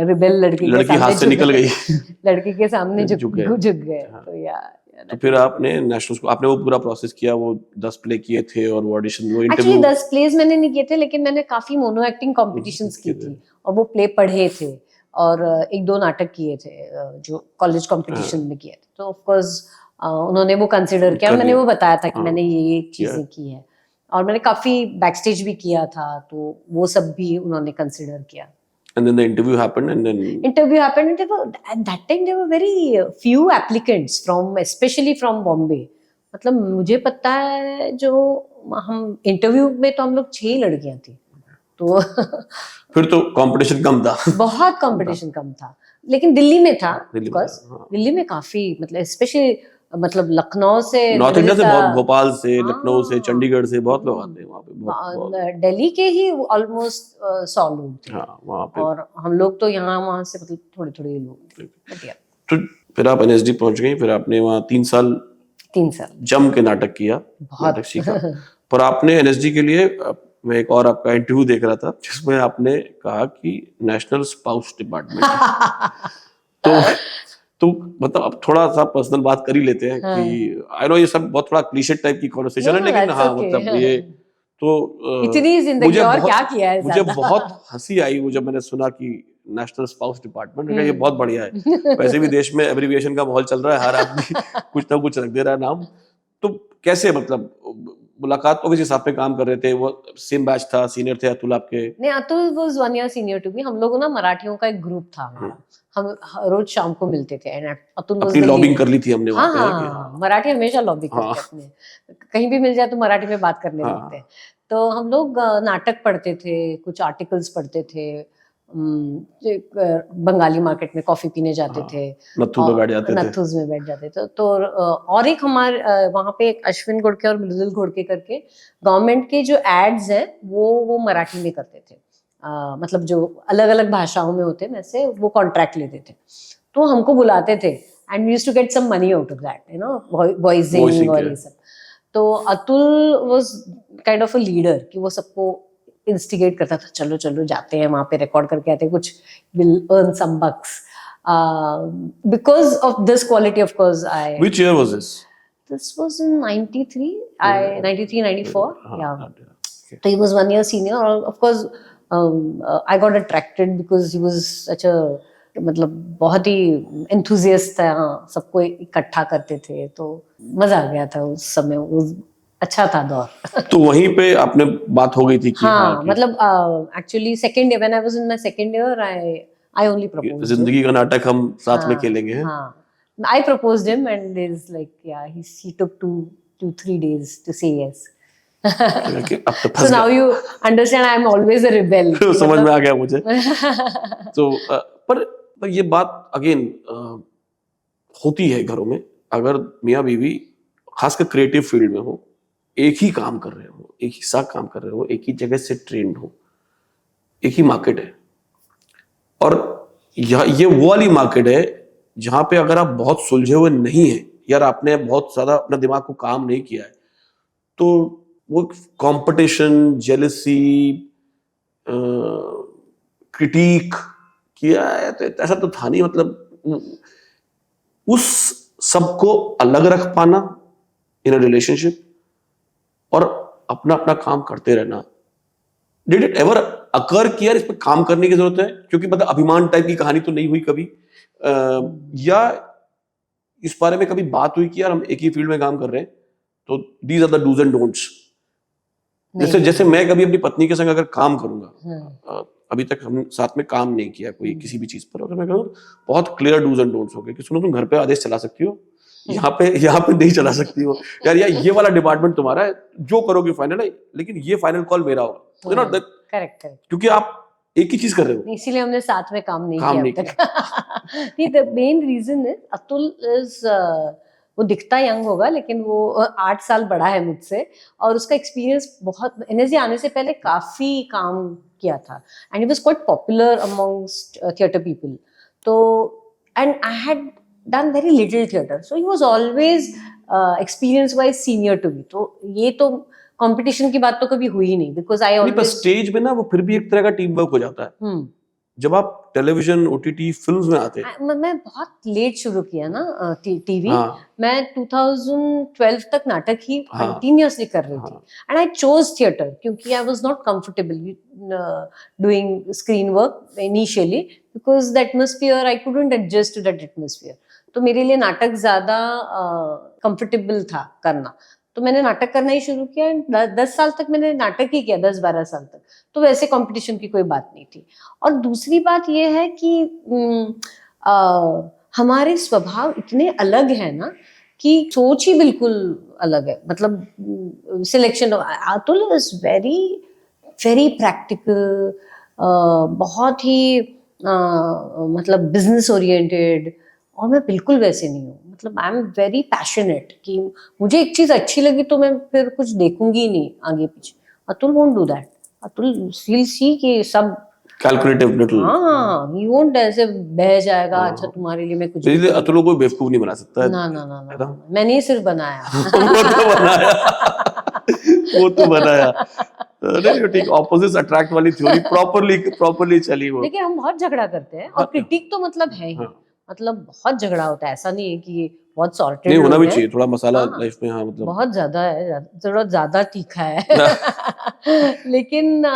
रिबेल लड़की हाथ से निकल गई, लड़की के सामने झुक गए। तो यार तो फिर आपने नेशनल स्कूल, आपने वो पूरा प्रोसेस किया, वो 10 प्ले किए थे और ऑडिशन, वो इंटरव्यू। एक्चुअली 10 प्लेस मैंने नहीं किए थे, लेकिन मैंने काफी मोनो एक्टिंग कॉम्पिटिशन्स की थी और वो प्ले पढ़े थे, और एक दो नाटक किए थे जो कॉलेज कंपटीशन में किए थे। तो ऑफ कोर्स उन्होंने वो कंसिडर किया, मैंने वो बताया था कि मैंने ये चीजें की है, और मैंने काफी बैकस्टेज भी किया था, तो वो सब भी उन्होंने कंसिडर किया। And then the interview happened, and then at that time there were very few applicants from, especially from Bombay. मतलब मुझे पता है जो हम इंटरव्यू में तो हम लोग 6 लड़कियां थी, तो फिर तो कंपटीशन कम था। बहुत कंपटीशन कम था, लेकिन दिल्ली में था, दिल्ली में काफी, मतलब स्पेशली मतलब लखनऊ से, नॉर्थ इंडिया से बहुत, भोपाल से, लखनऊ से, चंडीगढ़ से बहुत लोग आते हैं वहाँ पे, बहुत। दिल्ली के ही ऑलमोस्ट 100 लोग थे वहाँ पे, और हम लोग तो यहाँ वहाँ से मतलब थोड़े लोग थे। तो फिर आप एनएसडी पहुंच गई, फिर आपने वहाँ 3 साल जम के नाटक किया, नाटक सीखा। पर आपने एनएसडी के लिए, मैं एक और आपका इंटरव्यू देख रहा था जिसमें आपने कहा कि नेशनल स्पाउस डिपार्टमेंट। तो मतलब अब थोड़ा सा पर्सनल बात कर ही लेते हैं कि आई नो ये सब बहुत थोड़ा क्लीशे टाइप की कॉन्वर्सेशन है, लेकिन हाँ मतलब ये तो इतनी जिंदगी और क्या किया है। मुझे बहुत हंसी आई वो जब मैंने सुना कि नेशनल स्पाउस डिपार्टमेंट, ये बहुत बढ़िया है। वैसे भी देश में एब्रिविएशन का माहौल चल रहा है, हर आदमी कुछ ना कुछ रख दे रहा है नाम। तो कैसे, मतलब मुलाकात तो किसी साथ में काम कर रहे थे, वो सेम बैच था, सीनियर थे अतुल आपके? नहीं, Atul was 1 year senior to me. हम लोग ना मराठियों का एक ग्रुप था हमारा, हम रोज शाम को मिलते थे। एंड अतुल अपनी लॉबिंग कर ली थी हमने वहाँ पे। हाँ, मराठी हमेशा लॉबी करते अपने, कहीं भी मिल जाए तो मराठी में बात करने लगते हैं। तो हम लोग नाटक पढ़ते थे, कुछ आर्टिकल्स पढ़ते थे, बंगाली मार्केट में कॉफी पीने जाते थे, नत्थू में बैठ जाते थे। तो और एक हमारे वहाँ पे एक अश्विन घोड़के और मृदुल घोड़के करके गवर्नमेंट के जो एड्स हैं वो मराठी में करते थे। मतलब जो अलग अलग भाषाओं में होते हैं वैसे वो कॉन्ट्रैक्ट लेते थे, तो हमको बुलाते थे and we used to get some money out of that, you know, voicing Voicing और के। ये सब। तो Atul was kind of a leader कि वो सबको इंस्टिगेट करता था, चलो चलो जाते हैं वहां पे रिकॉर्ड करके आते हैं, कुछ will earn some bucks because of this quality. Of course I Which year was this? this was in 93, 93 94, yeah. Okay. So he was 1 year senior, or of course I got attracted because he was such a, मतलब बहुत ही enthusiast था, सबको इकट्ठा करते थे, तो मजा आ गया था उस समय, वो अच्छा था दौर। तो वहीं पे आपने बात हो गई थी कि हाँ, कि मतलब actually second year, when I was in my second year, I only proposed him. जिंदगी का नाटक हम साथ में हाँ, खेलेंगे। हाँ, I proposed him and there's like, yeah, he took 3 days to say yes. कि अब तो So फंस now you understand I'm always a rebel. गया। समझ में मतलब आ गया मुझे। तो पर ये बात अगेन होती है घरों में, अगर मियाँ बीवी खासकर क्रिएटिव फील्ड में हो, एक ही काम कर रहे हो, एक ही साथ काम कर रहे हो, एक ही जगह से ट्रेंड हो, एक ही मार्केट है, और ये वो वाली मार्केट है जहां पे अगर आप बहुत सुलझे हुए नहीं है, यार आपने बहुत ज्यादा अपना दिमाग को काम नहीं किया है, तो वो कंपटीशन, जेलसी, क्रिटिक किया है, तो ऐसा तो था नहीं। मतलब उस सबको अलग रख पाना इन अ रिलेशनशिप और अपना अपना काम करते रहना, डिड इट एवर अकर कि यार इस पे काम करने की जरूरत है? क्योंकि मतलब अभिमान टाइप की कहानी तो नहीं हुई कभी, या इस बारे में कभी बात हुई कि यार हम एक ही फील्ड में काम कर रहे हैं, तो these are the dos and don'ts? जैसे जैसे मैं कभी अपनी पत्नी के संग अगर काम करूंगा, अभी तक हम साथ में काम नहीं किया कोई किसी भी चीज पर, अगर मैं कहूँ बहुत क्लियर डूज एंड डोंट्स हो गए कि सुनो तुम घर पे आदेश चला सकती हो, यहाँ पे नहीं चला सकती हो यार, ये वाला डिपार्टमेंट तुम्हारा है, जो करोगे फाइनल है, लेकिन ये फाइनल कॉल मेरा होगा, यू नो दैट, करेक्ट, क्योंकि आप एक ही चीज कर रहे हो। इसीलिए हमने साथ में काम नहीं काम किया नहीं अब तक। नहीं, the main reason is Atul is, वो दिखता यंग होगा लेकिन वो 8 साल बड़ा है मुझसे, और उसका एक्सपीरियंस बहुत, एनएसडी आने से पहले काफी काम किया था and he was quite popular amongst theatre people. तो and I had done very little theatre, so he was always experience wise senior to me. तो ये तो कंपटीशन की बात तो कभी हुई ही नहीं, बिकॉज आई नहीं, पर ऑलवेज, स्टेज में ना वो फिर भी एक तरह का टीम वर्क हो जाता है जब आप टेलीविजन, ओटीटी, फिल्म्स में आते हैं। मैं बहुत लेट शुरू किया ना टीवी। हाँ, मैं 2012 तक नाटक ही हाँ, कंटिन्यूअसली कर रही थी, हाँ, एंड आई चोज थिएटर क्योंकि I was not comfortable doing screen work initially, because the atmosphere, I couldn't adjust to that atmosphere. तो मेरे लिए नाटक ज्यादा कंफर्टेबल था करना, तो मैंने नाटक करना ही शुरू किया। 10 साल तक मैंने नाटक ही किया, 10-12 साल तक, तो वैसे कंपटीशन की कोई बात नहीं थी। और दूसरी बात ये है कि हमारे स्वभाव इतने अलग है ना कि सोच ही बिल्कुल अलग है। मतलब selection, Atul is very very practical, बहुत ही मतलब बिजनेस ओरिएंटेड, और मैं बिल्कुल वैसे नहीं हूँ। मतलब आई एम वेरी पैशनेट कि मुझे एक चीज अच्छी लगी तो मैं फिर कुछ देखूंगी ही नहीं आगे पीछे। Atul won't do that. Atul will see कि सब कैलकुलेटिव लिटिल। हाँ, ही वोंट ऐसे बह जाएगा, अच्छा तुम्हारे लिए मैं कुछ भी इसलिए करूंगा। अतुल को कोई बेवकूफ नहीं बना सकता है। ना ना ना ना, मैंने ही सिर्फ बनाया। वो तो बनाया, वो तो बनाया। नहीं ठीक, ऑपोजिट्स अट्रैक्ट वाली थ्योरी प्रॉपर्ली चली वो। लेकिन हम बहुत झगड़ा करते हैं, और हाँ, क्रिटिक तो मतलब है ही, हाँ। मतलब बहुत झगड़ा होता है। ऐसा नहीं है कि बहुत सॉर्टेड नहीं, होना लोग भी हैं। चाहिए थोड़ा मसाला हाँ, लाइफ में। हाँ, मतलब बहुत ज्यादा है, थोड़ा ज्यादा तीखा है। लेकिन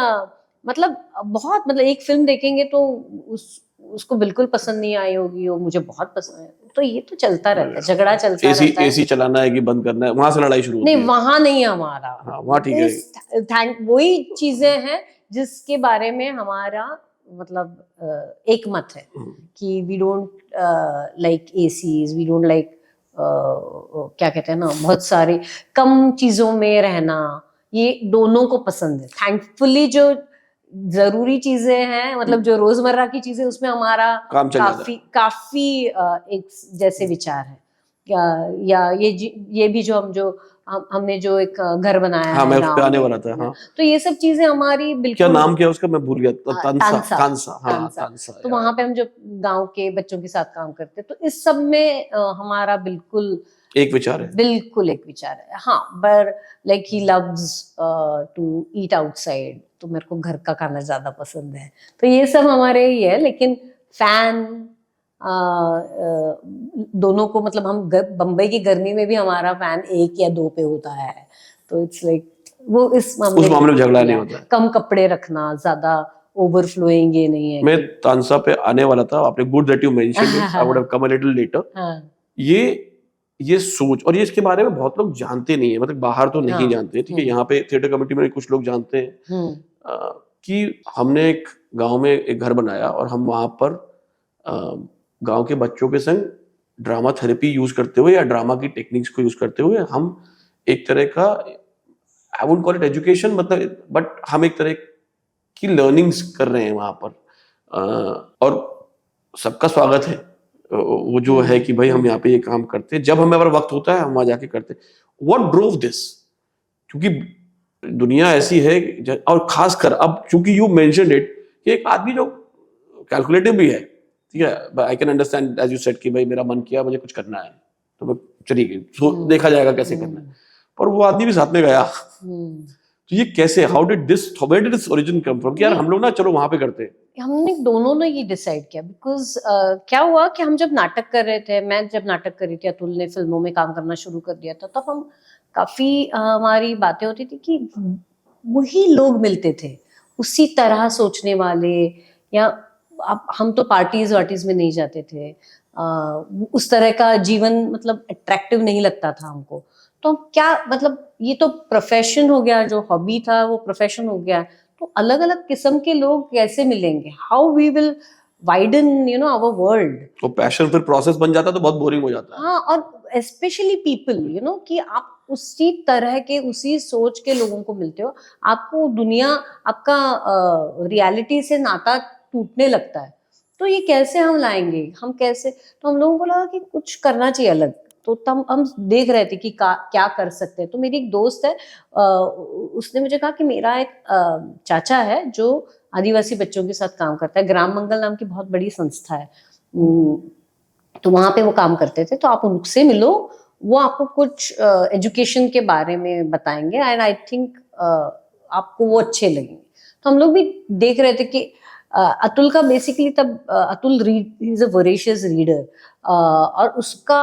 मतलब बहुत, मतलब एक फिल्म देखेंगे तो उसको बिल्कुल पसंद नहीं आई होगी, वो मुझे बहुत पसंद है, तो ये तो चलता रहता है, झगड़ा चलता रहता है। एसी चलाना है कि बंद करना है, वहां से लड़ाई शुरू होती नहीं, है। वहां नहीं है हमारा। हाँ, वहां ठीक है। थैंक, वही चीजें हैं जिसके बारे में हमारा मतलब एक मत है कि we don't like ACs, we don't like क्या कहते हैं ना, बहुत सारे कम चीजों में रहना, ये दोनों को पसंद है। थैंकफुली जो जरूरी चीजें हैं, मतलब जो रोजमर्रा की चीजें, उसमें हमारा काम चल जाता है। काफी एक जैसे विचार है। या ये भी जो हम जो हमने जो एक घर बनाया हाँ है मैं उस पे गाँव आने में, वाला था। हाँ तो ये सब चीजें हमारी क्या बिल्कुल नाम क्या उसका, मैं भूल गया। तानसा तानसा तानसा हाँ तानसा। तानसा तो यार। वहां पे हम जब गांव के बच्चों के साथ काम करते तो इस सब में हमारा बिल्कुल एक विचार है। बिल्कुल एक विचार है। हाँ, पर like he loves to eat outside, तो मेरे को घर का खाना ज्यादा पसंद है। तो ये सब हमारे ही है, लेकिन फैन दोनों को, मतलब हम बम्बई की गर्मी में भी हमारा फैन 1 या 2 पे होता है। तो इट्स लाइक वो इस उस मामले में झगड़ा नहीं या होता है। कम कपड़े रखना, ज्यादा ओवरफ्लोइंग ये नहीं है मैं कि तानसा पे आने वाला था, आपने good that you mentioned it, I would have come a little letter. हाँ ये सोच, और ये इसके बारे में बहुत लोग जानते नहीं है, मतलब बाहर तो नहीं हाँ जानते, ठीक है, यहाँ पे थिएटर कमेटी में कुछ लोग जानते हैं हम्म कि हमने एक गांव में एक घर बनाया और हम वहां पर गांव के बच्चों के संग ड्रामा थेरेपी यूज करते हुए या ड्रामा की टेक्निक्स को यूज करते हुए हम एक तरह का, I would call it education, मतलब बट हम एक तरह की लर्निंग्स कर रहे हैं वहां पर। और सबका स्वागत है। वो जो है कि भाई हम यहाँ पे ये काम करते हैं, जब हमें अगर वक्त होता है हम वहां जाके करते हैं। व्हाट ड्रोव दिस, क्योंकि दुनिया ऐसी है और खासकर अब चूंकि यू मेंशन्ड इट कि एक आदमी जो कैलकुलेटिव भी है, ठीक है, I can understand as you said कि भाई मेरा मन किया मुझे कुछ करना है तो मैं चली गई, तो देखा जाएगा कैसे करना है, पर वो आदमी भी साथ में गया। तो ये कैसे, how did this, where did this origin come from कि यार हम लोग ना चलो वहां पे करते हैं। हमने दोनों ने ये डिसाइड किया, बिकॉज क्या हुआ कि हम जब नाटक कर रहे थे, मैं जब नाटक कर रही थी, अतुल ने फिल्मों में काम करना शुरू कर दिया था, तब हम काफी हमारी बातें होती थी कि वही लोग मिलते थे उसी तरह सोचने वाले, या अब हम तो पार्टीज वार्टीज में नहीं जाते थे, उस तरह का जीवन मतलब अट्रैक्टिव नहीं लगता था हमको। तो हम क्या, मतलब ये तो प्रोफेशन हो गया, जो हॉबी था वो प्रोफेशन हो गया, तो अलग अलग किस्म के लोग कैसे मिलेंगे, how we will widen our world. तो पैशन फिर प्रोसेस बन जाता है तो बहुत बोरिंग हो जाता है। हाँ, और स्पेशली पीपल कि आप उसी तरह के, उसी सोच के लोगों को मिलते हो, आपको दुनिया, आपका रियलिटी से नाता टूटने लगता है। तो ये कैसे हम लाएंगे, हम कैसे, तो हम लोगों को लगा कि कुछ करना चाहिए अलग। तो तब हम देख रहे थे कि क्या कर सकते हैं। तो मेरी एक दोस्त है, उसने मुझे कहा कि मेरा एक चाचा है जो आदिवासी बच्चों के साथ काम करता है, ग्राम मंगल नाम की बहुत बड़ी संस्था है, तो वहां पे वो काम करते थे, तो आप उनसे मिलो, वो आपको कुछ एजुकेशन के बारे में बताएंगे, एंड आई थिंक आपको वो अच्छे लगेंगे। तो हम लोग भी देख रहे थे कि अतुल का बेसिकली तब Atul read is a voracious reader, और उसका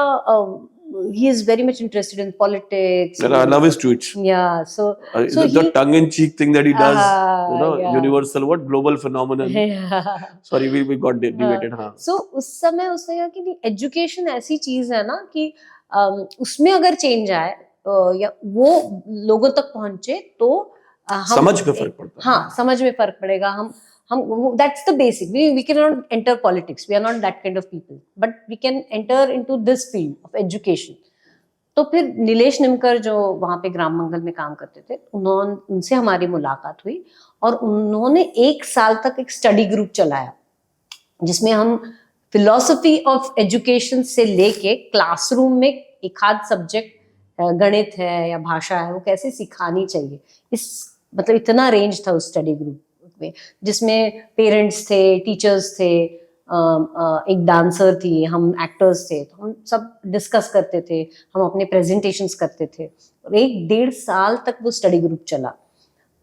he is very much interested in politics. I love his tweets. Yeah, so the tongue-in-cheek thing that he does, yeah. universal, what global phenomenon. Sorry, we got deviated. हाँ. So उस समय उसने कहा कि education ऐसी चीज है ना कि उसमें अगर चेंज आए, या वो लोगों तक पहुंचे, तो हम समझ में फर्क पड़ता है। हाँ, समझ में फर्क पड़ेगा। हम that's the basic. We cannot enter politics. We are not that kind of people. But we can enter into this field of education. तो फिर नीलेश निमकर जो वहां पे ग्राम मंगल में काम करते थे, उनसे हमारी मुलाकात हुई, और उन्होंने 1 साल तक एक स्टडी ग्रुप चलाया जिसमें हम फिलॉसफी ऑफ एजुकेशन से लेके क्लासरूम में एक आध सब्जेक्ट, गणित है या भाषा है, वो कैसे सिखानी चाहिए, इस मतलब इतना रेंज था उस स्टडी ग्रुप में, जिसमें पेरेंट्स थे, टीचर्स थे, एक डांसर थी, हम एक्टर्स थे, तो हम सब डिस्कस करते थे, हम अपने प्रेजेंटेशंस करते थे, और 1-1.5 साल तक वो स्टडी ग्रुप चला।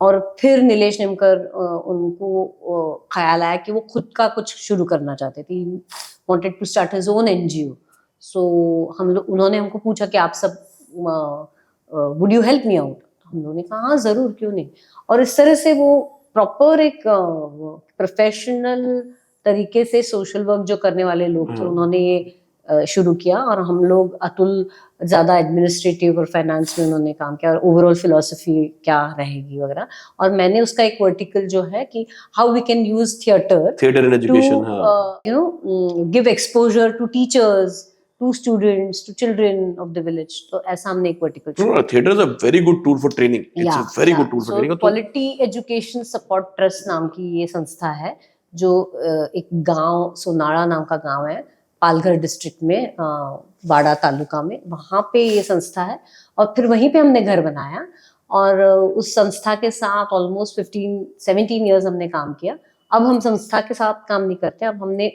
और फिर नीलेश निमकर उनको ख्याल आया कि वो खुद का कुछ शुरू करना चाहते थे, wanted to start his own NGO. So उन्होंने हमको पूछा कि आप सब would you help me out, हम लोगों ने कहा हाँ जरूर, क्यों नहीं। और इस तरह से वो प्रॉपर एक प्रोफेशनल तरीके से सोशल वर्क जो करने वाले लोग थे, उन्होंने ये शुरू किया, और हम लोग, अतुल ज्यादा एडमिनिस्ट्रेटिव और फाइनेंस में उन्होंने काम किया, और ओवरऑल फिलॉसफी क्या रहेगी वगैरह, और मैंने उसका एक वर्टिकल जो है कि how we can use theatre in education, give exposure to teachers, to students, to children of the village. तो ऐसा हमने एक vertical, theater is a very good tool for training. It's a very good tool for training. Quality education support trust नाम की ये संस्था है, जो एक गांव, सोनाड़ा नाम का गांव है, पालघर डिस्ट्रिक्ट में, वाड़ा तालुका में, वहाँ पे ये संस्था है। और फिर वहीं पे हमने घर बनाया और उस संस्था के साथ ऑलमोस्ट 15-17 ईयर्स हमने काम किया। अब हम संस्था के साथ काम नहीं करते, अब हमने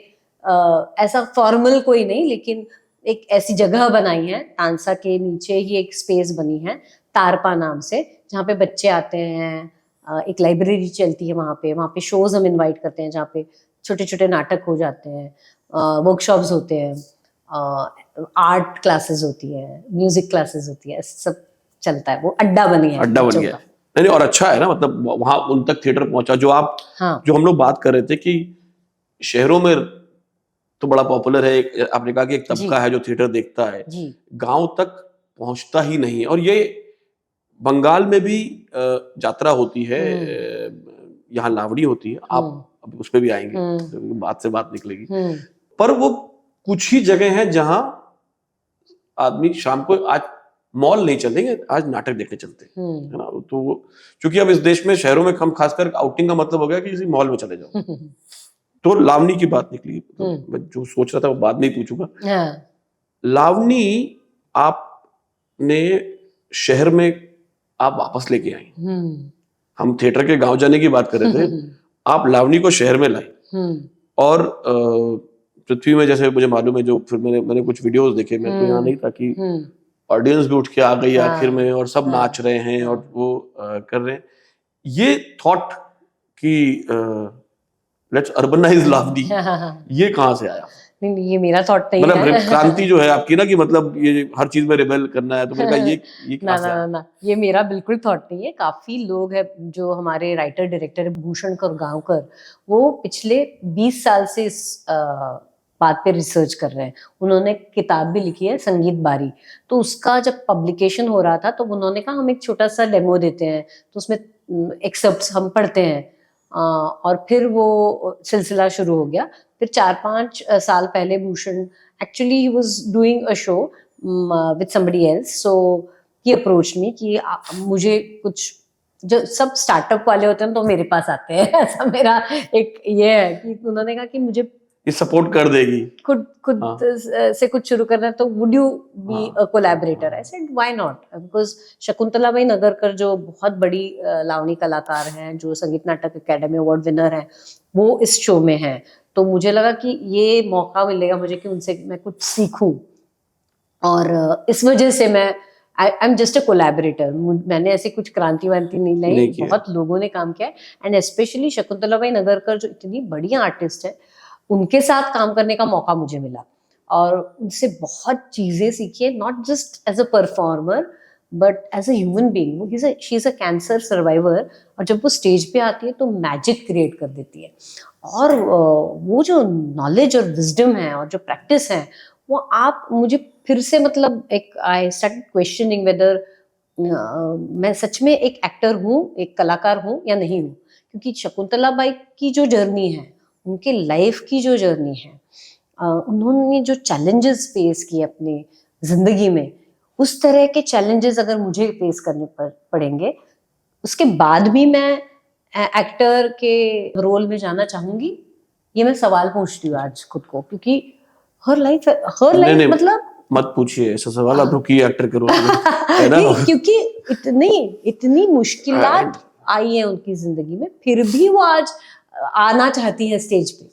ऐसा फॉर्मल कोई नहीं, लेकिन एक ऐसी जगह बनाई है, तानसा के नीचे ही एक स्पेस बनी है तारपा नाम से, जहाँ पे बच्चे आते हैं। एक लाइब्रेरी चलती है वहाँ पे शोज हम इनवाइट करते हैं, जहाँ पे छोटे छोटे नाटक हो जाते हैं, वर्कशॉप्स होते हैं, आर्ट क्लासेस होती है, म्यूजिक क्लासेस होती है, सब चलता है। वो अड्डा बनी है, अड्डा बन बच्चों गया। का। नहीं और अच्छा है ना, मतलब वहां उन तक थिएटर पहुंचा। जो आप हाँ जो हम लोग बात कर रहे थे कि शहरों में तो बड़ा पॉपुलर है, आपने कहा कि एक जी तबका है जो थिएटर देखता है, जी। गांव तक पहुंचता ही नहीं है। और ये बंगाल में भी यात्रा होती है, यहाँ लावड़ी होती है, आप अब उस पर भी आएंगे, बात से बात निकलेगी। पर वो कुछ ही जगह हैं जहां आदमी शाम को, आज मॉल नहीं चलेंगे, आज नाटक देखने चलते हैं, है ना। तो वो क्योंकि अब इस देश में शहरों में हम खासकर आउटिंग का मतलब हो गया कि किसी मॉल में चले जाओ। तो लावनी की बात निकली, तो मैं जो सोच रहा था वो बाद में ही पूछूंगा। हाँ। लावनी आपने शहर में आप वापस लेके आई। हम थिएटर के गांव जाने की बात कर रहे थे, आप लावनी को शहर में लाई। और पृथ्वी में, जैसे मुझे मालूम है, जो फिर मैंने कुछ वीडियोस देखे, मैं तो यहाँ नहीं था, कि ऑडियंस भी उठ के आ गई आखिर में, और सब नाच रहे हैं और वो कर रहे हैं। ये थॉट कि लेट्स अर्बनाइज लावनी, ये कहाँ से आया? नहीं, ये मेरा थॉट नहीं मतलब है। क्रांति जो है आपकी ना, कि मतलब ये हर चीज में रिबेल करना है, तो मैंने कहा ये ना कहाँ से आया? ना, ये मेरा बिल्कुल थॉट नहीं है। काफी लोग हैं जो हमारे राइटर डायरेक्टर भूषण गांवकर, वो पिछले 20 साल से इस बात पे रिसर्च कर रहे हैं। उन्होंने किताब भी लिखी है, संगीत बारी। तो उसका जब पब्लिकेशन हो रहा था, तो उन्होंने कहा हम एक छोटा सा डेमो देते हैं, तो उसमें एक्सेप्ट्स हम पढ़ते हैं। और फिर वो सिलसिला शुरू हो गया। फिर 4-5 साल पहले Bhushan actually he was doing a show with somebody else, so he approached मी कि मुझे कुछ, जो सब स्टार्टअप वाले होते हैं तो मेरे पास आते हैं, ऐसा मेरा एक ये है कि उन्होंने कहा कि मुझे ये सपोर्ट कर देगी, खुद से कुछ शुरू करना है, तो would you be a collaborator? I said why not, because Shakuntalabai Nagarkar जो बहुत बड़ी लावनी कलाकार हैं, जो संगीत नाटक अकेडमी अवार्ड विनर हैं, वो इस शो में हैं। तो मुझे लगा कि ये मौका मिलेगा मुझे कि उनसे मैं कुछ सीखूं, और इस वजह से मैं I am just a collaborator. मैंने ऐसे कुछ क्रांति वांति नहीं लाई, बहुत लोगों ने काम किया है। एंड स्पेशली शकुंतलाबाई नगरकर जो इतनी बड़ी आर्टिस्ट है, उनके साथ काम करने का मौका मुझे मिला और उनसे बहुत चीजें सीखी है, not just as a performer but as a human being. She is a cancer survivor, और जब वो स्टेज पे आती है तो मैजिक क्रिएट कर देती है। और वो जो नॉलेज और विजडम है और जो प्रैक्टिस है, वो आप मुझे फिर से, मतलब एक आई स्टार्टेड क्वेश्चनिंग वेदर मैं सच में एक एक्टर हूँ, एक कलाकार हूँ या नहीं हूँ। क्योंकि शकुंतलाबाई की जो जर्नी है, उनके लाइफ की जो जर्नी है, उन्होंने जो चैलेंजेस फेस किए अपनी जिंदगी में, उस तरह के चैलेंजेस अगर मुझे फेस करने पड़ेंगे, उसके बाद भी मैं एक्टर के रोल में जाना चाहूंगी, ये मैं सवाल पूछती हूँ आज खुद को। क्योंकि हर लाइफ मतलब मत पूछिए ऐसा सवाल, आप रुकिए एक्टर के रोल में, है ना। क्योंकि इतनी मुश्किलात आई है उनकी जिंदगी में, फिर भी वो आज आना चाहती है स्टेज पे।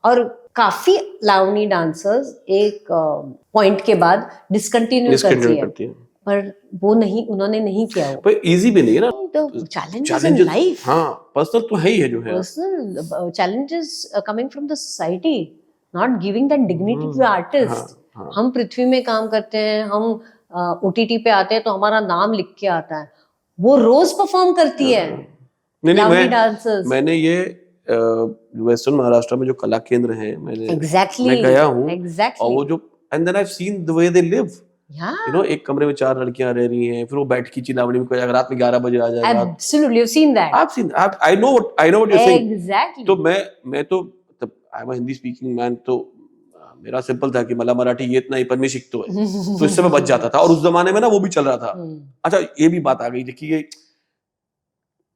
और काफी लावनी डांसर्स एक पॉइंट के बाद डिसकंटिन्यू करती है, पर वो नहीं, उन्होंने नहीं किया। वो पर इजी भी नहीं है ना, तो चैलेंजेस इन लाइफ, हाँ पर्सनल तो है ही है, जो है personal challenges coming from the society, not giving that dignity to the artist. हम पृथ्वी में काम करते हैं, हम ओटीटी पे आते हैं तो हमारा नाम लिख के आता है, वो रोज परफॉर्म करती है। नहीं, मैंने ये वेस्टर्न महाराष्ट्र में जो कला केंद्र है, मैं गया हूँ, और वो जो, and then I have seen the way they live, you know, एक कमरे में 4 लड़कियां रह रही हैं, फिर वो बैठ की चिलावनी में, कोई अगर रात में 11 बजे आ जाएगा। Absolutely, you've seen that. I know what you're saying. Exactly. तो मैं तो I am Hindi speaking man, तो मेरा सिंपल था कि मला मराठी येत नाही पण मी शिकतो है, तो इससे मैं बच जाता था। और उस जमाने में ना वो भी चल रहा था। अच्छा, ये भी बात आ गई, देखिए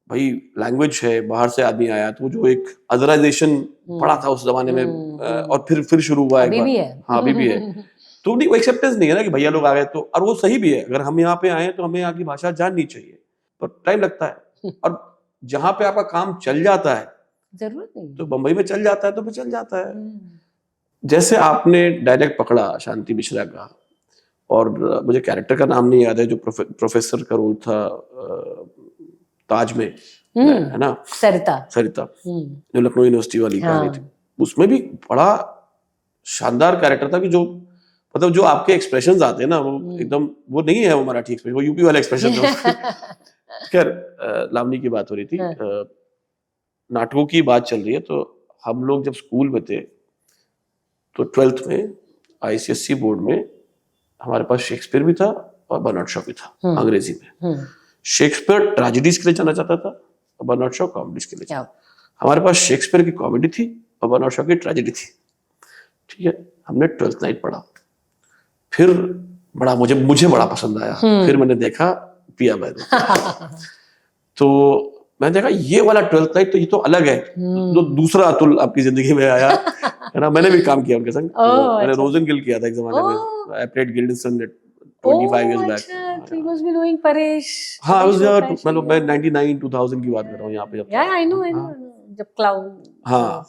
भाई लैंग्वेज है, बाहर से आदमी आया, तो जो एक अदराइजेशन पड़ा था उस जमाने में, और फिर शुरू हुआ एक बार। हाँ, अभी भी है। तो नहीं, वो एक्सेप्टेंस नहीं है ना कि भैया लोग आ गए तो, और वो सही भी है, अगर हम यहाँ पे आए तो हमें यहाँ की भाषा जाननी चाहिए, पर टाइम लगता है। और जहाँ पे आपका काम चल जाता है जरूरत नहीं। तो बंबई में चल जाता है तो फिर चल जाता है। जैसे आपने डायलेक्ट पकड़ा शांति मिश्रा का, और मुझे कैरेक्टर का नाम नहीं याद है, जो प्रोफेसर का रोल था ताज में, है ना, सरिता। सरिता, जो लखनऊ यूनिवर्सिटी वाली कहानी थी, उसमें भी बड़ा शानदार कैरेक्टर था कि जो मतलब जो आपके एक्सप्रेशंस आते हैं ना, वो एकदम वो नहीं है वो मराठी एक्सप्रेशन, वो यूपी वाले एक्सप्रेशन है। खैर लावनी की बात हो रही थी, नाटकों की बात चल रही है, तो हम लोग जब स्कूल में थे तो 12th में आईसीएसई बोर्ड में हमारे पास शेक्सपियर भी था और बर्नार्ड शॉ भी था अंग्रेजी में। शेक्सपियर ट्रेजेडीज के लिए जाना चाहता था और बर्नार्ड शॉ कॉमेडीज के लिए। हमारे पास शेक्सपियर की कॉमेडी थी और बर्नार्ड शॉ की ट्रेजेडी थी। ठीक है, हमने 12th नाइट पढ़ा, फिर बड़ा मुझे बड़ा पसंद आया। फिर मैंने देखा पिया बैरू, तो मैंने देखा ये वाला 12th नाइट तो ये तो अलग है। तो दूसरा अतुल आपकी जिंदगी में आया, है ना, मैंने भी काम किया उनके संग। तो मैंने रोजन गिल्ड किया था एक जमाने में, I played गिल्डसन 25 years back। So you must be knowing Paresh. हाँ, मतलब मैं 99 2000 की बात कर रहा हूँ यहाँ पे। Yeah, I know. जब क्लाउन। हाँ,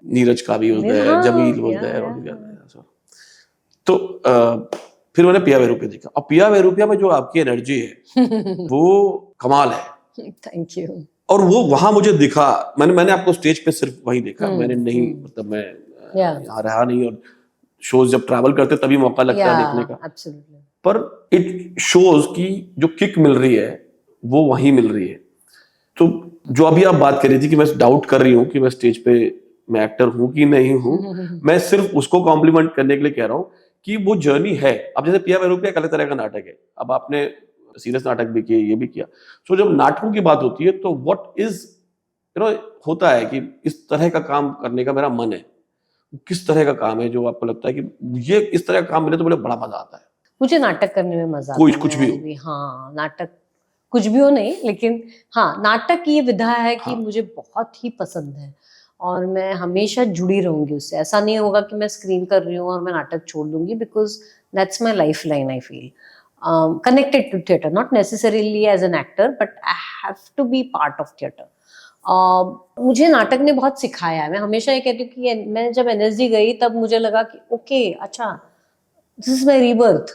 नीरज का भी होता है, जमील होता है। तो फिर मैंने पिया वेरुपिया देखा, और पिया वेरुपिया में जो आपकी एनर्जी है वो कमाल है। Thank you. और वो वहां मुझे दिखा, मैंने आपको स्टेज पे सिर्फ वहीं देखा, मैंने नहीं, मतलब मैं यहाँ रहा नहीं, और शोज जब ट्रैवल करते तभी मौका लगता है देखने का। Absolutely. पर इट शोज की जो किक मिल रही है वो वहीं मिल रही है। तो जो अभी आप बात कर रही थी कि मैं डाउट कर रही हूँ कि मैं स्टेज पे मैं एक्टर हूँ कि नहीं हूँ, मैं सिर्फ उसको कॉम्प्लीमेंट करने के लिए कह रहा हूँ कि वो जर्नी है। अब जैसे पिया वेरुपिया एक अलग तरह का नाटक है, अब आपने सीरियस नाटक भी किया, ये भी किया। सो जब नाटकों की बात होती है तो व्हाट इज होता है कि इस तरह का काम करने का मेरा मन है, किस तरह का काम है जो आपको लगता है कि ये इस तरह का काम मिले तो मुझे बड़ा मजा आता है? मुझे नाटक करने में मजा आता है। कुछ भी हो। हाँ, नाटक कुछ भी हो नहीं, लेकिन हाँ, नाटक की ये विधा है कि मुझे बहुत ही पसंद है और मैं हमेशा जुड़ी रहूंगी उससे। ऐसा नहीं होगा कि मैं स्क्रीन कर रही हूँ और मैं नाटक छोड़ दूंगी, because that's my life line. I feel connected to theatre, not necessarily as an actor, but I have to be part of theatre. मुझे नाटक ने बहुत सिखाया है। मैं हमेशा ये कहती हूँ कि मैं जब एनएसडी गई तब मुझे लगा कि ओके, अच्छा, दिस इज माई रीबर्थ।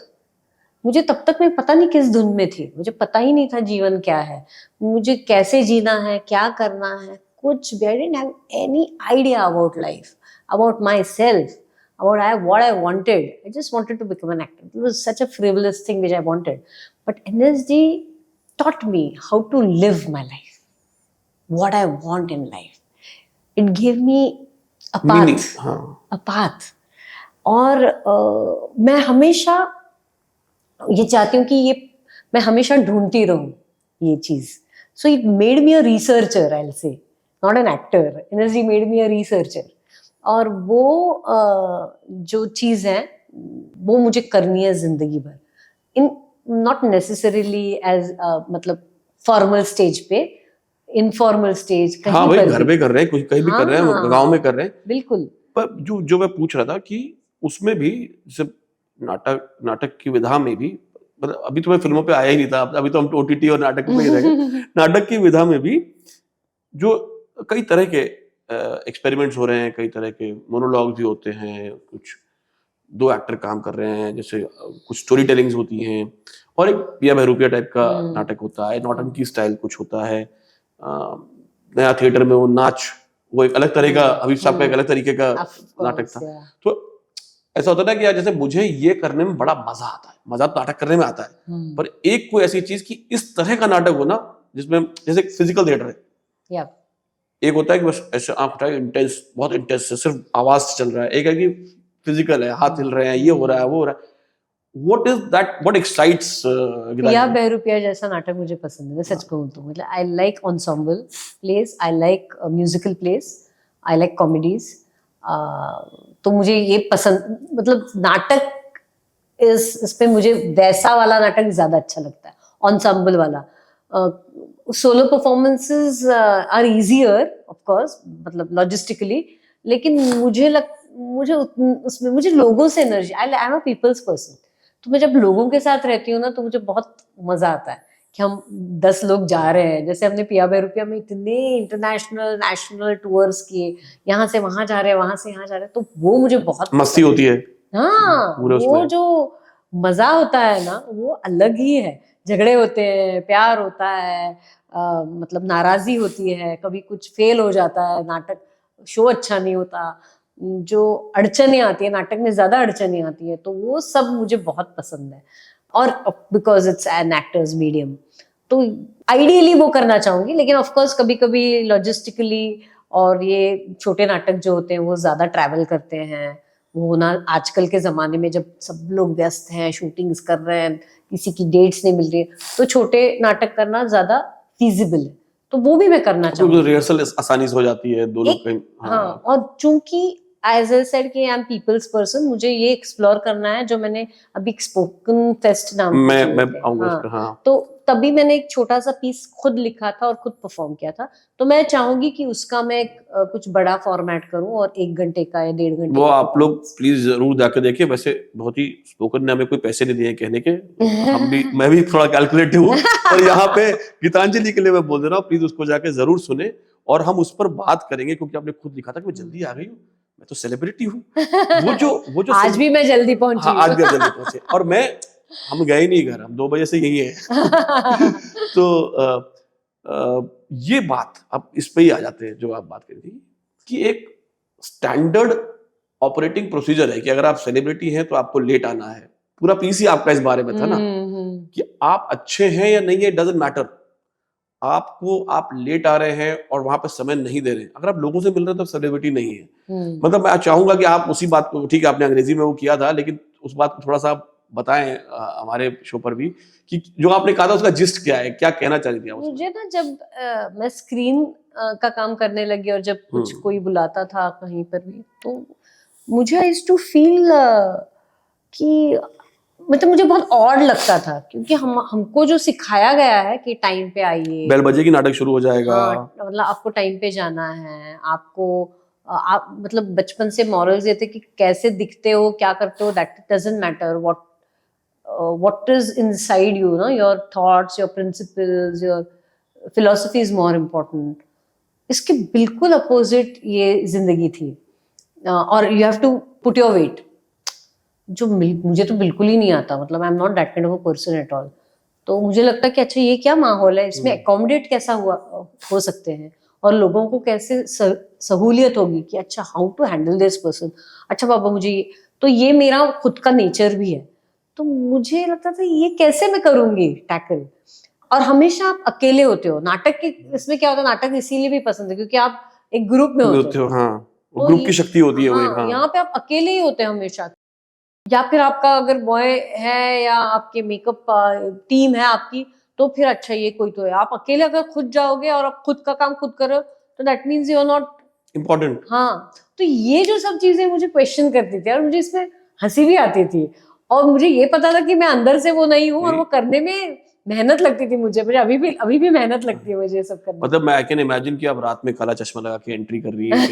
मुझे तब तक मैं पता नहीं किस धुन में थी, मुझे पता ही नहीं था जीवन क्या है, मुझे कैसे जीना है, क्या करना है, कुछ भी। I didn't have any idea about life, about myself, about what I wanted. I just wanted to become an actor. It was such a frivolous thing which I wanted. But NSD taught me how to live my life, what I want in life. It gave me a path. A path. और मैं हमेशा ये चाहती हूँ कि ये मैं हमेशा ढूंढती रहूँ ये चीज़. So it made me a researcher, I'll say, not an actor. NSD made me a researcher. और वो जो चीज़ है वो मुझे करनी है जिंदगी भर. इन नॉट नेसेसरीली एज मतलब फॉर्मल स्टेज पे, इनफॉर्मल स्टेज कहीं हाँ भाई, पर घर में कर रहे हैं, कुछ कहीं भी कर रहे हैं, गांव में कर रहे हैं, बिल्कुल. पर जो मैं पूछ रहा था कि उसमें भी जैसे नाटक की विधा में भी, मतलब अभी तो मैं फिल्मों पे आया ही नहीं था, अभी तो हम ओटीटी और नाटक पे ही रह गए. नाटक की विधा में भी जो कई तरह के एक्सपेरिमेंट्स हो रहे हैं, कई तरह के मोनोलॉग भी होते हैं, कुछ दो एक्टर काम कर रहे हैं, जैसे कुछ स्टोरी टेलिंग्स होती हैं, और एक पिया बहरूपिया टाइप का नाटक होता है, नौटंकी स्टाइल कुछ होता है. नया थिएटर में वो नाच, वो एक अलग तरह का, हबीब साहब का एक अलग तरीके का नाटक था. तो ऐसा होता है ना कि यार जैसे मुझे ये करने में बड़ा मजा आता है, मजा तो नाटक करने में आता है, पर एक कोई ऐसी चीज कि इस तरह का नाटक हो ना जिसमें, जैसे फिजिकल थिएटर है, एक होता है कि बस ऐसे आंख उठाए, इंटेंस, बहुत इंटेंस है, सिर्फ आवाज से चल रहा है, एक है कि फिजिकल है, हाथ हिल रहे हैं, ये हो रहा है, वो हो रहा है. What is that? What excites? पिया बहरूपिया जैसा नाटक मुझे पसंद है, मैं सच कहूँ तो. मतलब I like ensemble plays, I like musical plays, I like comedies. तो मुझे ये पसंद, मतलब नाटक इस पे मुझे वैसा वाला नाटक ज्यादा अच्छा लगता है, ensemble वाला. Solo performances are easier of course, मतलब लॉजिस्टिकली, लेकिन मुझे उसमें मुझे लोगों से energy, I am a people's person, तो मैं जब लोगों के साथ रहती हूँ ना तो मुझे बहुत मजा आता है कि हम 10 लोग जा रहे हैं, जैसे हमने पिया बेरुपिया में इतने इंटरनेशनल नेशनल टूर्स किए, यहाँ से वहां जा रहे हैं, वहां से यहाँ जा रहे हैं, तो वो मुझे बहुत मस्ती होती है हाँ, पूरे वो उसमें। जो मजा होता है ना वो अलग ही है। झगड़े होते हैं, प्यार होता है, मतलब नाराजगी होती है, कभी कुछ फेल हो जाता है, नाटक शो अच्छा नहीं होता, जो अड़चने आती है नाटक में, ज्यादा अड़चने आती है, तो वो सब मुझे बहुत पसंद है। और because it's an actors medium, तो आइडियली वो करना चाहूंगी, लेकिन ऑफ कोर्स कभी कभी लॉजिस्टिकली और ये छोटे नाटक जो होते हैं वो ज्यादा ट्रैवल करते हैं, वो ना आजकल के जमाने में जब सब लोग व्यस्त हैं, शूटिंग्स कर रहे हैं, किसी की डेट्स नहीं मिल रही है, तो छोटे नाटक करना ज्यादा फीजिबल है, तो वो भी मैं करना चाहूंगी। रिहर्सल आसानी से हो जाती है, दो लोग कहीं। हाँ, और चूंकि एज आई सेड कि आई एम पीपल्स पर्सन, मुझे ये एक्सप्लोर करना है जो मैंने अभी स्पोकन फेस्ट नाम की मैं चीज़ है, आऊंगा उस हाँ, पे, हाँ। तो तभी मैंने एक छोटा सा पीस खुद लिखा था और खुद परफॉर्म किया था, तो मैं चाहूंगी कि उसका मैं कुछ बड़ा फॉर्मेट करूं और 1 घंटे का या 1.5 घंटे वो का आप लोग प्लीज जरूर जाकर देखिए। वैसे बहुत ही स्पोकन ने हमें कोई पैसे नहीं दिए कहने के, हम भी, मैं भी थोड़ा कैलकुलेटिव हूँ, और यहाँ पे गीतांजलि के लिए मैं बोल दे रहा हूँ, प्लीज उसको जाके जरूर सुने, और हम उस पर बात करेंगे, क्योंकि आपने खुद लिखा था कि मैं जल्दी आ गई हूँ, मैं तो सेलिब्रिटी हूँ। वो जो आज भी मैं जल्दी पहुंची हाँ, हूँ। आज भी आप जल्दी पहुंचे, और हम गए नहीं घर, हम 2 बजे से यही है। तो ये बात, अब इस पे ही आ जाते हैं जो आप बात करी थी, कि एक स्टैंडर्ड ऑपरेटिंग प्रोसीजर है कि अगर आप सेलिब्रिटी हैं तो आपको लेट आना है। पूरा पीस ही आपका इस बारे में था ना, कि आप अच्छे हैं या नहीं है, डजंट मैटर, आपको, आप लेट आ रहे हैं और वहां पे समय नहीं दे रहे हैं, अगर आप लोगों से मिल रहे हैं तो सेलिब्रिटी नहीं है। मतलब मैं चाहूंगा कि आप उसी बात को, ठीक है आपने अंग्रेजी में वो किया था, लेकिन उस बात को थोड़ा सा बताएं हमारे शो पर भी, कि जो आपने कहा था उसका जिस्ट क्या है, क्या कहना चाह रही थी आप उसमें? मुझे ना जब मैं स्क्रीन का काम करने लगी और जब कुछ कोई बुलाता था कहीं पर भी, तो मुझे आई यूज्ड टू फील कि मतलब मुझे बहुत ऑड लगता था, क्योंकि हमको जो सिखाया गया है कि टाइम पे आइए, बेल बजेगी नाटक शुरू हो जाएगा, हाँ, मतलब आपको टाइम पे जाना है, आपको आप मतलब बचपन से मॉरल्स देते कि कैसे दिखते हो, क्या करते हो, that doesn't matter, what is inside you, no, your thoughts, your principles, your philosophy is more important. इसके बिल्कुल अपोजिट ये जिंदगी थी, और you have to put your weight, जो मुझे तो बिल्कुल ही नहीं आता, मतलब I am not that kind of a person at all. तो मुझे लगता है कि अच्छा ये क्या माहौल है, इसमें अकोमोडेट कैसा हो सकते हैं, और लोगों को कैसे सहूलियत होगी कि अच्छा how to handle this person, अच्छा बाबा मुझे तो ये मेरा खुद का नेचर भी है, तो मुझे लगता था ये कैसे मैं करूंगी टैकल। और हमेशा आप अकेले होते हो नाटक के, इसमें क्या होता है, नाटक इसीलिए भी पसंद है क्योंकि आप एक ग्रुप में होते हो, हाँ, तो ग्रुप की शक्ति होती है, वही, हाँ, हाँ। यहाँ पे आप अकेले ही होते हैं हमेशा, या फिर आपका अगर बॉय है या आपके मेकअप टीम है आपकी, तो फिर अच्छा ये कोई तो है। आप अकेले अगर खुद जाओगे और आप खुद का काम खुद करो, तो that means you are not important. हाँ, तो ये जो सब चीजें मुझे क्वेश्चन करती थी और मुझे इसमें हंसी भी आती थी, और मुझे ये पता था कि मैं अंदर से वो नहीं हूँ, और वो करने में मेहनत लगती थी मुझे अभी भी मेहनत लगती है मुझे ये सब करने में। मतलब मैं आई कैन इमेजिन कि आप रात में काला चश्मा लगा के एंट्री कर रही है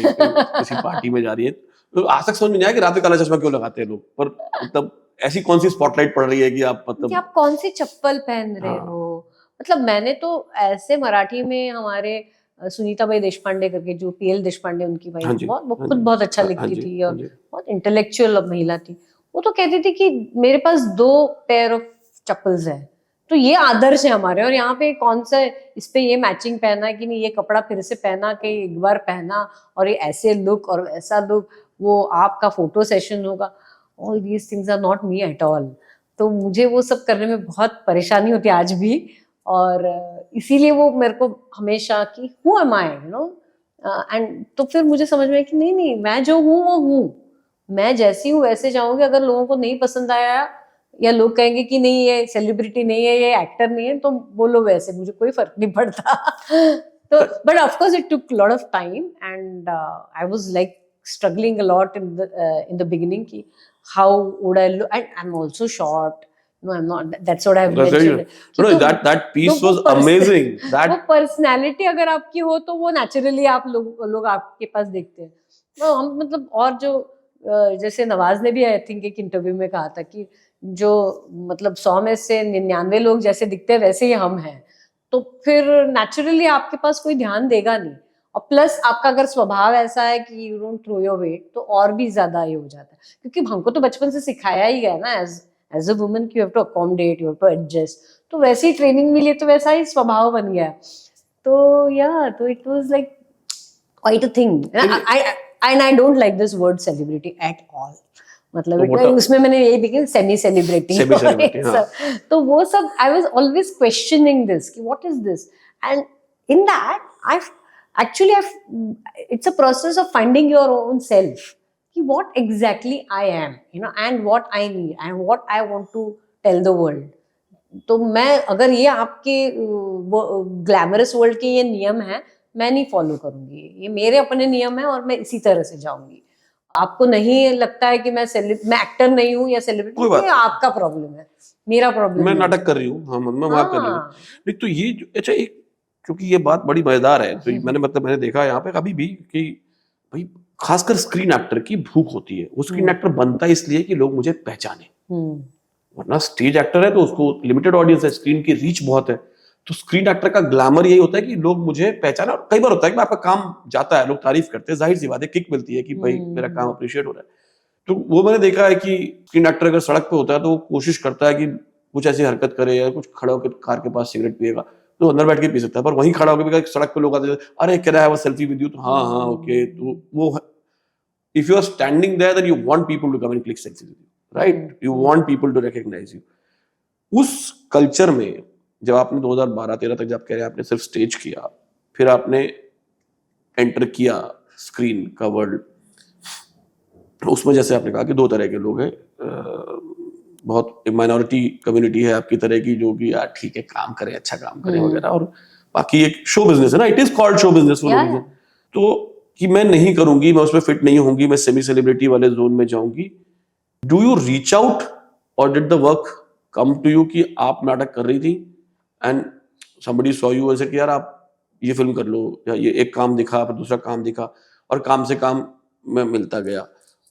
किसी पार्टी में जा रही है, तो आज तक समझ में नहीं आया कि रात में काला चश्मा क्यों लगाते हैं लोग, पर मतलब ऐसी कौन सी स्पॉटलाइट पड़ रही है कि आप, मतलब कि आप कौन सी चप्पल पहन रहे हाँ। हो। मतलब मैंने तो ऐसे मराठी में हमारे सुनीताबाई देशपांडे करके, जो पीएल देशपांडे उनकी वाइफ, हाँ जी, वो हाँ खुद जी, बहुत अच्छा हाँ लिखती जी, थी और हाँ जी। बहुत इंटेलेक्चुअल महिला थी। वो तो कहती थी कि मेरे पास 2 पेयर ऑफ चप्पल्स है, तो ये आदर्श है हमारे, और यहाँ पे कौन सा इस पे ये मैचिंग पहना कि नहीं, ये कपड़ा फिर से पहना कि एक बार पहना, और ये ऐसे लुक और ऐसा लुक, वो आपका फोटो सेशन होगा, all these things are not me at all. तो मुझे वो सब करने में बहुत परेशानी होती है आज भी, और इसीलिए वो मेरे को हमेशा कि who am I, you know, and तो फिर मुझे समझ में आया कि नहीं, मैं जो हूँ वो हूँ, मैं जैसी हूँ वैसे जाऊंगी। अगर लोगों को नहीं पसंद आया या लोग कहेंगे कि नहीं ये सेलिब्रिटी नहीं है, ये एक्टर नहीं है, तो बोलो वैसे, मुझे कोई फर्क नहीं पड़ता। तो but of course it took lot of time, and I was like struggling a lot in the beginning ki how would I look, and I'm also short, no I'm not, that's what I've mentioned No, no, that piece was amazing. वो personality अगर आपकी हो तो वो naturally आप लोग आपके पास देखते हैं। तो हम मतलब और जो जैसे नवाज ने भी आई थिंक एक इंटरव्यू में कहा था कि जो मतलब 100 में से 99 लोग जैसे दिखते हैं वैसे ही हम हैं, तो फिर नेचुरली आपके पास कोई ध्यान देगा नहीं। और प्लस आपका अगर स्वभाव ऐसा है कि you don't throw your weight, तो और भी ज्यादा ये हो जाता है, क्योंकि हमको तो बचपन से सिखाया ही गया ना एज अ वुमन कि you have to accommodate, you have to adjust, तो वैसी ट्रेनिंग मिली तो वैसा ही स्वभाव बन गया। तो या तो it was like quite a thing. And I don't like this word celebrity at all. मतलब उसमें मैंने यही देखा सेमी सेलिब्रिटी, तो वो सब I was always questioning this कि what is this, and in that I actually it's a process of finding your own self कि what exactly I am, you know, and what I need and what I want to tell the world. तो मैं अगर ये आपके glamorous world के ये नियम है, मैं नहीं फॉलो करूंगी, ये मेरे अपने नियम है और मैं इसी तरह से जाऊंगी। आपको नहीं लगता है कि मैं एक्टर नहीं हूँ या सेलिब्रिटी, ये आपका प्रॉब्लम है, मेरा प्रॉब्लम मैं नाटक कर रही हूँ, हाँ मैं वहां कर रही हूँ। नहीं तो ये अच्छा, एक क्योंकि ये बात बड़ी मजेदार है, तो मैंने देखा यहाँ पे कभी भी कि भाई खासकर स्क्रीन एक्टर की भूख होती है, वो स्क्रीन एक्टर बनता है इसलिए कि लोग मुझे पहचाने, वरना स्टेज एक्टर है तो उसको लिमिटेड ऑडियंस है, स्क्रीन की रीच बहुत है। तो स्क्रीन एक्टर का ग्लैमर यही होता है कि लोग मुझे पहचाना, और कई बार होता है कि आपका काम जाता है, लोग तारीफ करते हैं, जाहिर सी बात है, किक मिलती है कि भाई मेरा काम अप्रिशिएट हो रहा है। तो वो मैंने देखा है कि स्क्रीन एक्टर अगर सड़क पे होता है तो वो कोशिश करता है कि कुछ ऐसी हरकत करे, या कुछ खड़ा होकर कार के पास सिगरेट पिएगा तो अंदर बैठ के पी सकता है, पर वहीं खड़ा होकर सड़क पे लोग आते हैं, अरे क्या है वो सेल्फी विद यू, तो हाँ हाँ ओके, तो वो if you are standing there then you want people to come and click selfie with you, right, you want people to recognise you. उस कल्चर में जब आपने 2012-13 तक जब कह रहे हैं आपने सिर्फ स्टेज किया, फिर आपने एंटर किया स्क्रीन का वर्ल्ड, उसमें जैसे आपने कहा कि दो तरह के लोग हैं, बहुत एक माइनॉरिटी कम्युनिटी है आपकी तरह की जो कि यार ठीक है काम करें, अच्छा काम करें वगैरह, और बाकी एक शो बिजनेस है ना, it is called show business for reason, तो कि मैं नहीं करूंगी, मैं उसमें फिट नहीं होंगी, मैं सेमी सेलिब्रिटी वाले जोन में जाऊंगी। डू यू रीच आउट और did the work come to you कि आप नाटक कर रही थी एंड somebody saw you ऐसे कि यार आप ये फिल्म कर लो, या ये एक काम दिखा, फिर दूसरा काम दिखा, और काम से काम में मिलता गया,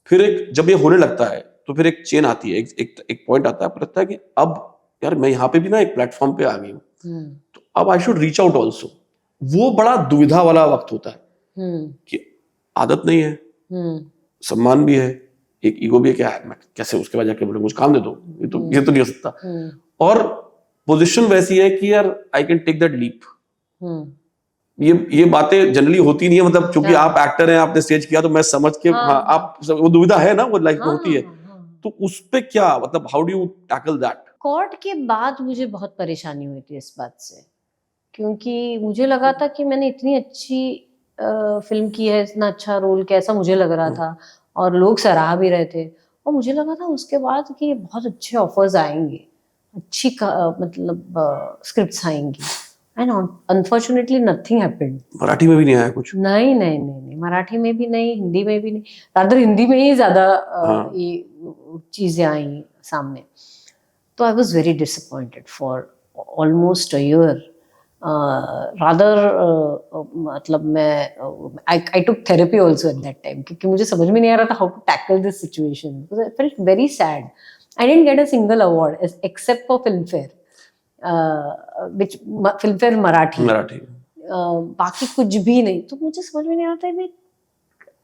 फिर एक जब ये होने लगता है तो फिर एक चेन आती है, एक पॉइंट आता है, पर लगता है कि अब यार मैं यहाँ पे भी ना एक प्लेटफॉर्म पे आ गई हूँ, तो अब I should reach out also. वो बड़ा दुविधा वाला वक्त होता है कि आदत नहीं है, सम्मान भी है, एक ईगो भी है कि यार मैं कैसे उसके बाद जाके बोले मुझे काम दे दो, ये तो नहीं हो सकता, और पोजीशन वैसी है कि यार I can take that leap. ये बातें जनरली होती नहीं है, मतलब क्योंकि आप एक्टर हैं, आपने स्टेज किया, तो मैं समझ के हाँ, आप वो दुविधा है ना, वो लाइफ में होती है, तो उस पे क्या मतलब how do you tackle that? Court के बाद मुझे बहुत परेशानी हुई थी इस बात से, क्योंकि मुझे लगा था कि मैंने इतनी अच्छी फिल्म की है, इतना अच्छा रोल किया, ऐसा मुझे लग रहा था, और लोग सराह भी रहे थे, और मुझे लगा था उसके बाद कि बहुत अच्छे ऑफर्स आएंगे, अच्छी मतलब स्क्रिप्ट्स आएंगी, and unfortunately nothing happened. Marathi में भी नहीं आया कुछ? नहीं, मराठी में भी नहीं, हिंदी में भी नहीं, रादर हिंदी में ही ज्यादा ये चीजें आई सामने। तो I was very disappointed for almost a year, rather मतलब मैं I took therapy also at that time, क्योंकि मुझे समझ में नहीं आ रहा था how to tackle this situation, because I felt very sad. I didn't get a single award except for Filmfare, which Filmfare Marathi, बाकी कुछ भी नहीं। तो मुझे समझ में नहीं आता है,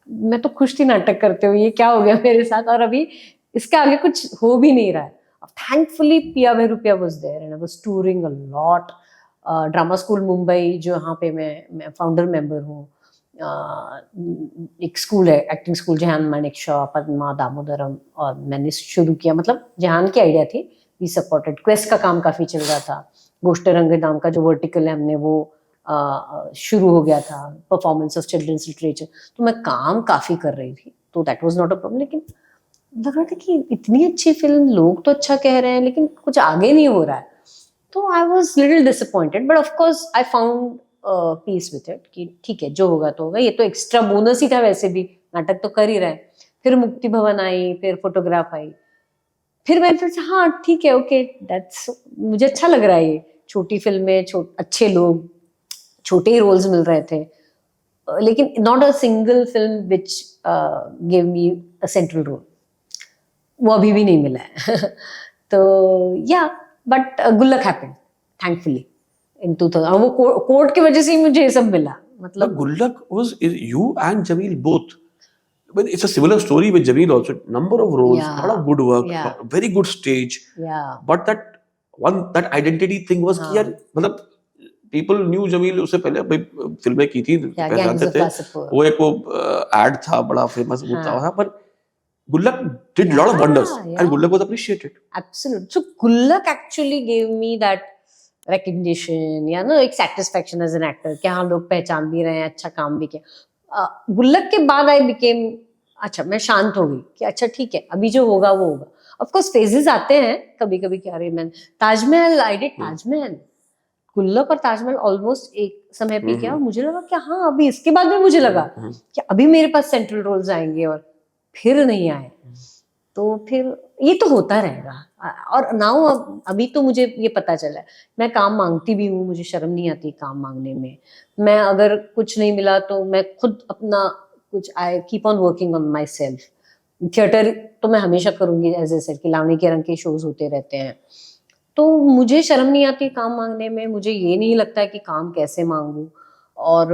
मैं तो खुश थी नाटक करते हुए, ये क्या हो गया मेरे साथ, और अभी इसके आगे कुछ हो भी नहीं रहा है। Thankfully Pia Bhairupia was there and I was touring a lot. Drama school Mumbai, जो यहाँ पे मैं फाउंडर मेंबर हूँ, एक स्कूल है एक्टिंग स्कूल, जहान मानेकशॉ, पद्मा, दामोदरम, और मैंने शुरू किया, मतलब जहान की आइडिया थी, वी सपोर्टेड। क्वेस्ट का काम काफी चल रहा था, गोष्ट रंग नाम का जो वर्टिकल है हमने वो शुरू हो गया था, परफॉर्मेंस ऑफ चिल्ड्रंस लिटरेचर, तो मैं काम काफी कर रही थी, तो that was not a problem. लेकिन लग रहा था कि इतनी अच्छी फिल्म, लोग तो अच्छा कह रहे हैं, लेकिन कुछ आगे नहीं हो रहा है, तो I was little disappointed, but of course I found peace with it कि ठीक है, जो होगा तो होगा, ये तो एक्स्ट्रा बोनस ही था, वैसे भी नाटक तो कर ही रहे। फिर मुक्ति भवन आई, फिर फोटोग्राफ आई, फिर मैंने सोचा हाँ ठीक है, ओके दैट्स, मुझे अच्छा लग रहा है, ये छोटी फिल्में, अच्छे लोग, छोटे ही रोल्स मिल रहे थे, लेकिन not a single film which give me a central role, वो अभी भी नहीं मिला है तो या बट गुल्लक हैपेंड थैंकफुली इन 2000, वो कोर्ट की वजह से ही मुझे ये सब मिला, मतलब Gullak was you and Jamil both. But it's a similar story with Jamil also. Number of roles, Yeah. lot of good work, Yeah. very good stage. या But that identity thing was कि हाँ. यार मतलब people knew Jamil उससे पहले भाई फिल्में की थी, या पहचानते गैंग्स ऑफ थे. वासेपुर, वो एक वो एड था बड़ा फेमस वो हाँ. था, पर Gullak did lot of wonders Yeah. and Gullak was appreciated. Absolute. So Gullak actually gave me that recognition या ना एक satisfaction as an actor कि हाँ लोग पहचान भी रहे हैं, अच्छा काम भी किया. गुल्लक के बाद I became, अच्छा मैं शांत हो गई कि अच्छा ठीक है अभी जो होगा वो होगा. Of course phases आते हैं कभी कभी कि अरे मैं ताजमहल I did ताजमहल, गुल्लक और ताजमहल ऑलमोस्ट एक समय पे किया और मुझे लगा कि हाँ अभी इसके बाद भी मुझे लगा कि अभी मेरे पास सेंट्रल रोल्स आएंगे और फिर नहीं आए, तो फिर ये तो होता रहेगा. और नाउ अभी तो मुझे ये पता चला है, मैं काम मांगती भी हूँ, मुझे शर्म नहीं आती काम मांगने में. मैं अगर कुछ नहीं मिला तो मैं खुद अपना कुछ I keep on working on my self. Theatre तो मैं हमेशा करूंगी, एज ए सेड कि लावणी के रंग के शोज होते रहते हैं, तो मुझे शर्म नहीं आती काम मांगने में. मुझे ये नहीं लगता है कि काम कैसे मांगूं. और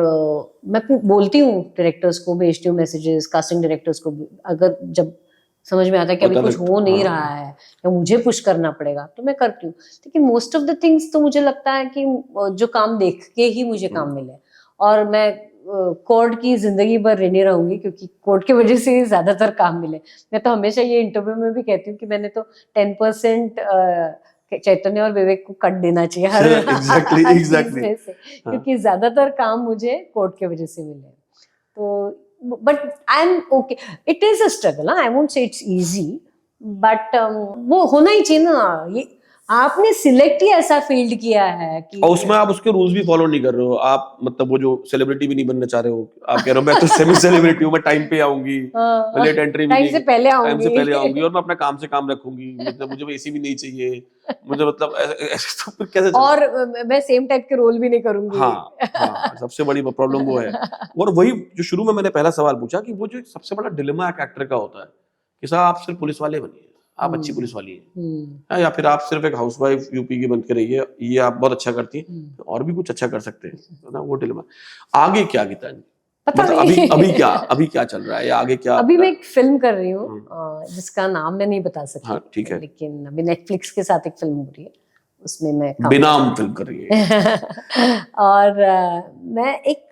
मैं बोलती हूँ डायरेक्टर्स को, भेजती हूँ मैसेजेस कास्टिंग डायरेक्टर्स को, अगर जब समझ में आता है कि अभी पता कुछ लगता- हो नहीं हाँ. रहा है या मुझे पुश करना पड़ेगा तो मैं करती हूँ. लेकिन मोस्ट ऑफ द थिंग्स तो मुझे लगता है कि जो काम देख के ही मुझे काम मिले. और मैं कोर्ट की जिंदगी भर रहने रहूंगी क्योंकि कोर्ट की वजह से ही ज्यादातर काम मिले. मैं तो हमेशा ये इंटरव्यू में भी कहती हूँ कि मैंने तो 10% चैतन्य और विवेक को कट देना चाहिए हर Exactly, हर चीज exactly. में से, क्योंकि ज्यादातर काम मुझे कोर्ट की वजह से मिले. तो but I am okay, it is a struggle, I won't से इट्स इजी, बट वो होना ही चाहिए ना. ये आपने सिलेक्ट ही ऐसा फील्ड किया है कि और उसमें आप उसके रूल्स भी फॉलो नहीं कर रहे हो. आप मतलब वो जो सेलिब्रिटी भी नहीं बनना चाह रहे हो. आप कह रहे हो मैं तो सेमी सेलिब्रिटी हूँ, मैं टाइम पे आऊंगी, मैं लेट एंट्री भी टाइम नहीं, से पहले टाइम से आऊंगी पहले आऊंगी और मैं अपना काम से काम रखूंगी. मतलब मुझे एसी भी नहीं चाहिए, मुझे मतलब ऐसे तो फिर कैसे चलेगा? और मैं सेम टाइप के रोल भी नहीं करूंगी. हाँ, सबसे बड़ी प्रॉब्लम वो है. और वही जो शुरू में मैंने पहला सवाल पूछा कि वो जो सबसे बड़ा डिलेमा एक एक्टर का होता है कि साहब आप सिर्फ पुलिस वाले बनिए, आप अच्छी पुलिस वाली हैं, या फिर आप सिर्फ एक हाउसवाइफ यूपी की बन के रहिए, ये आप बहुत अच्छा करती हैं, और भी कुछ अच्छा कर सकते हैं, है ना. वो डिलेमा. आगे क्या गीतांजलि, पता मतलब नहीं. अभी क्या चल रहा है या आगे क्या? अभी मैं एक फिल्म कर रही हूँ जिसका नाम मैं नहीं बता सकती. हाँ, ठीक है. लेकिन अभी नेटफ्लिक्स के साथ एक फिल्म हो रही है, उसमें मैं काम बेनाम फिल्म कर रही है. और मैं एक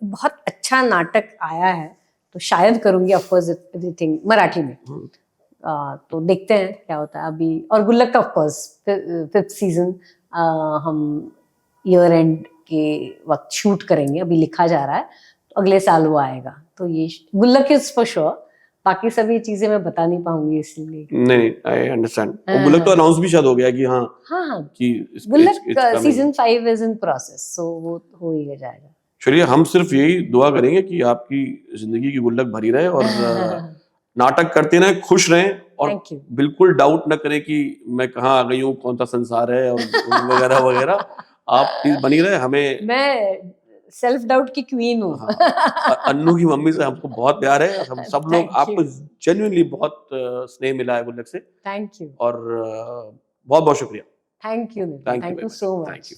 बहुत अच्छा नाटक आया है तो शायद करूंगी, ऑफ कोर्स एवरीथिंग मराठी में. तो देखते हैं क्या होता है अभी. और गुल्लक का ऑफ कोर्स 5th सीजन हम ईयर एंड के वक्त शूट करेंगे, अभी लिखा जा रहा है, तो अगले साल वो आएगा. तो ये गुल्लक इज फॉर श्योर, बाकी सभी चीजें मैं बता नहीं पाऊंगी इसलिए. नहीं, आई अंडरस्टैंड. और गुल्लक तो अनाउंस भी शायद हो गया कि हाँ कि गुल्लक सीजन 5 इज इन प्रोसेस, सो वो हो ही जाएगा. चलिए, हम सिर्फ यही दुआ करेंगे कि आपकी जिंदगी की गुल्लक भरी रहे और नाटक करते रहें, खुश रहें और बिल्कुल डाउट न करें कि मैं कहाँ आ गई हूँ, कौन सा संसार है और वगैरह वगैरह. आप प्लीज बनी रहे. हमें, मैं सेल्फ डाउट की क्वीन हूँ. अन्नू की मम्मी से हमको बहुत प्यार है. हम सब लोग, आपको जेन्युइनली बहुत स्नेह मिला है गुल्लक से. Thank you. और बहुत बहुत शुक्रिया. Thank you so much.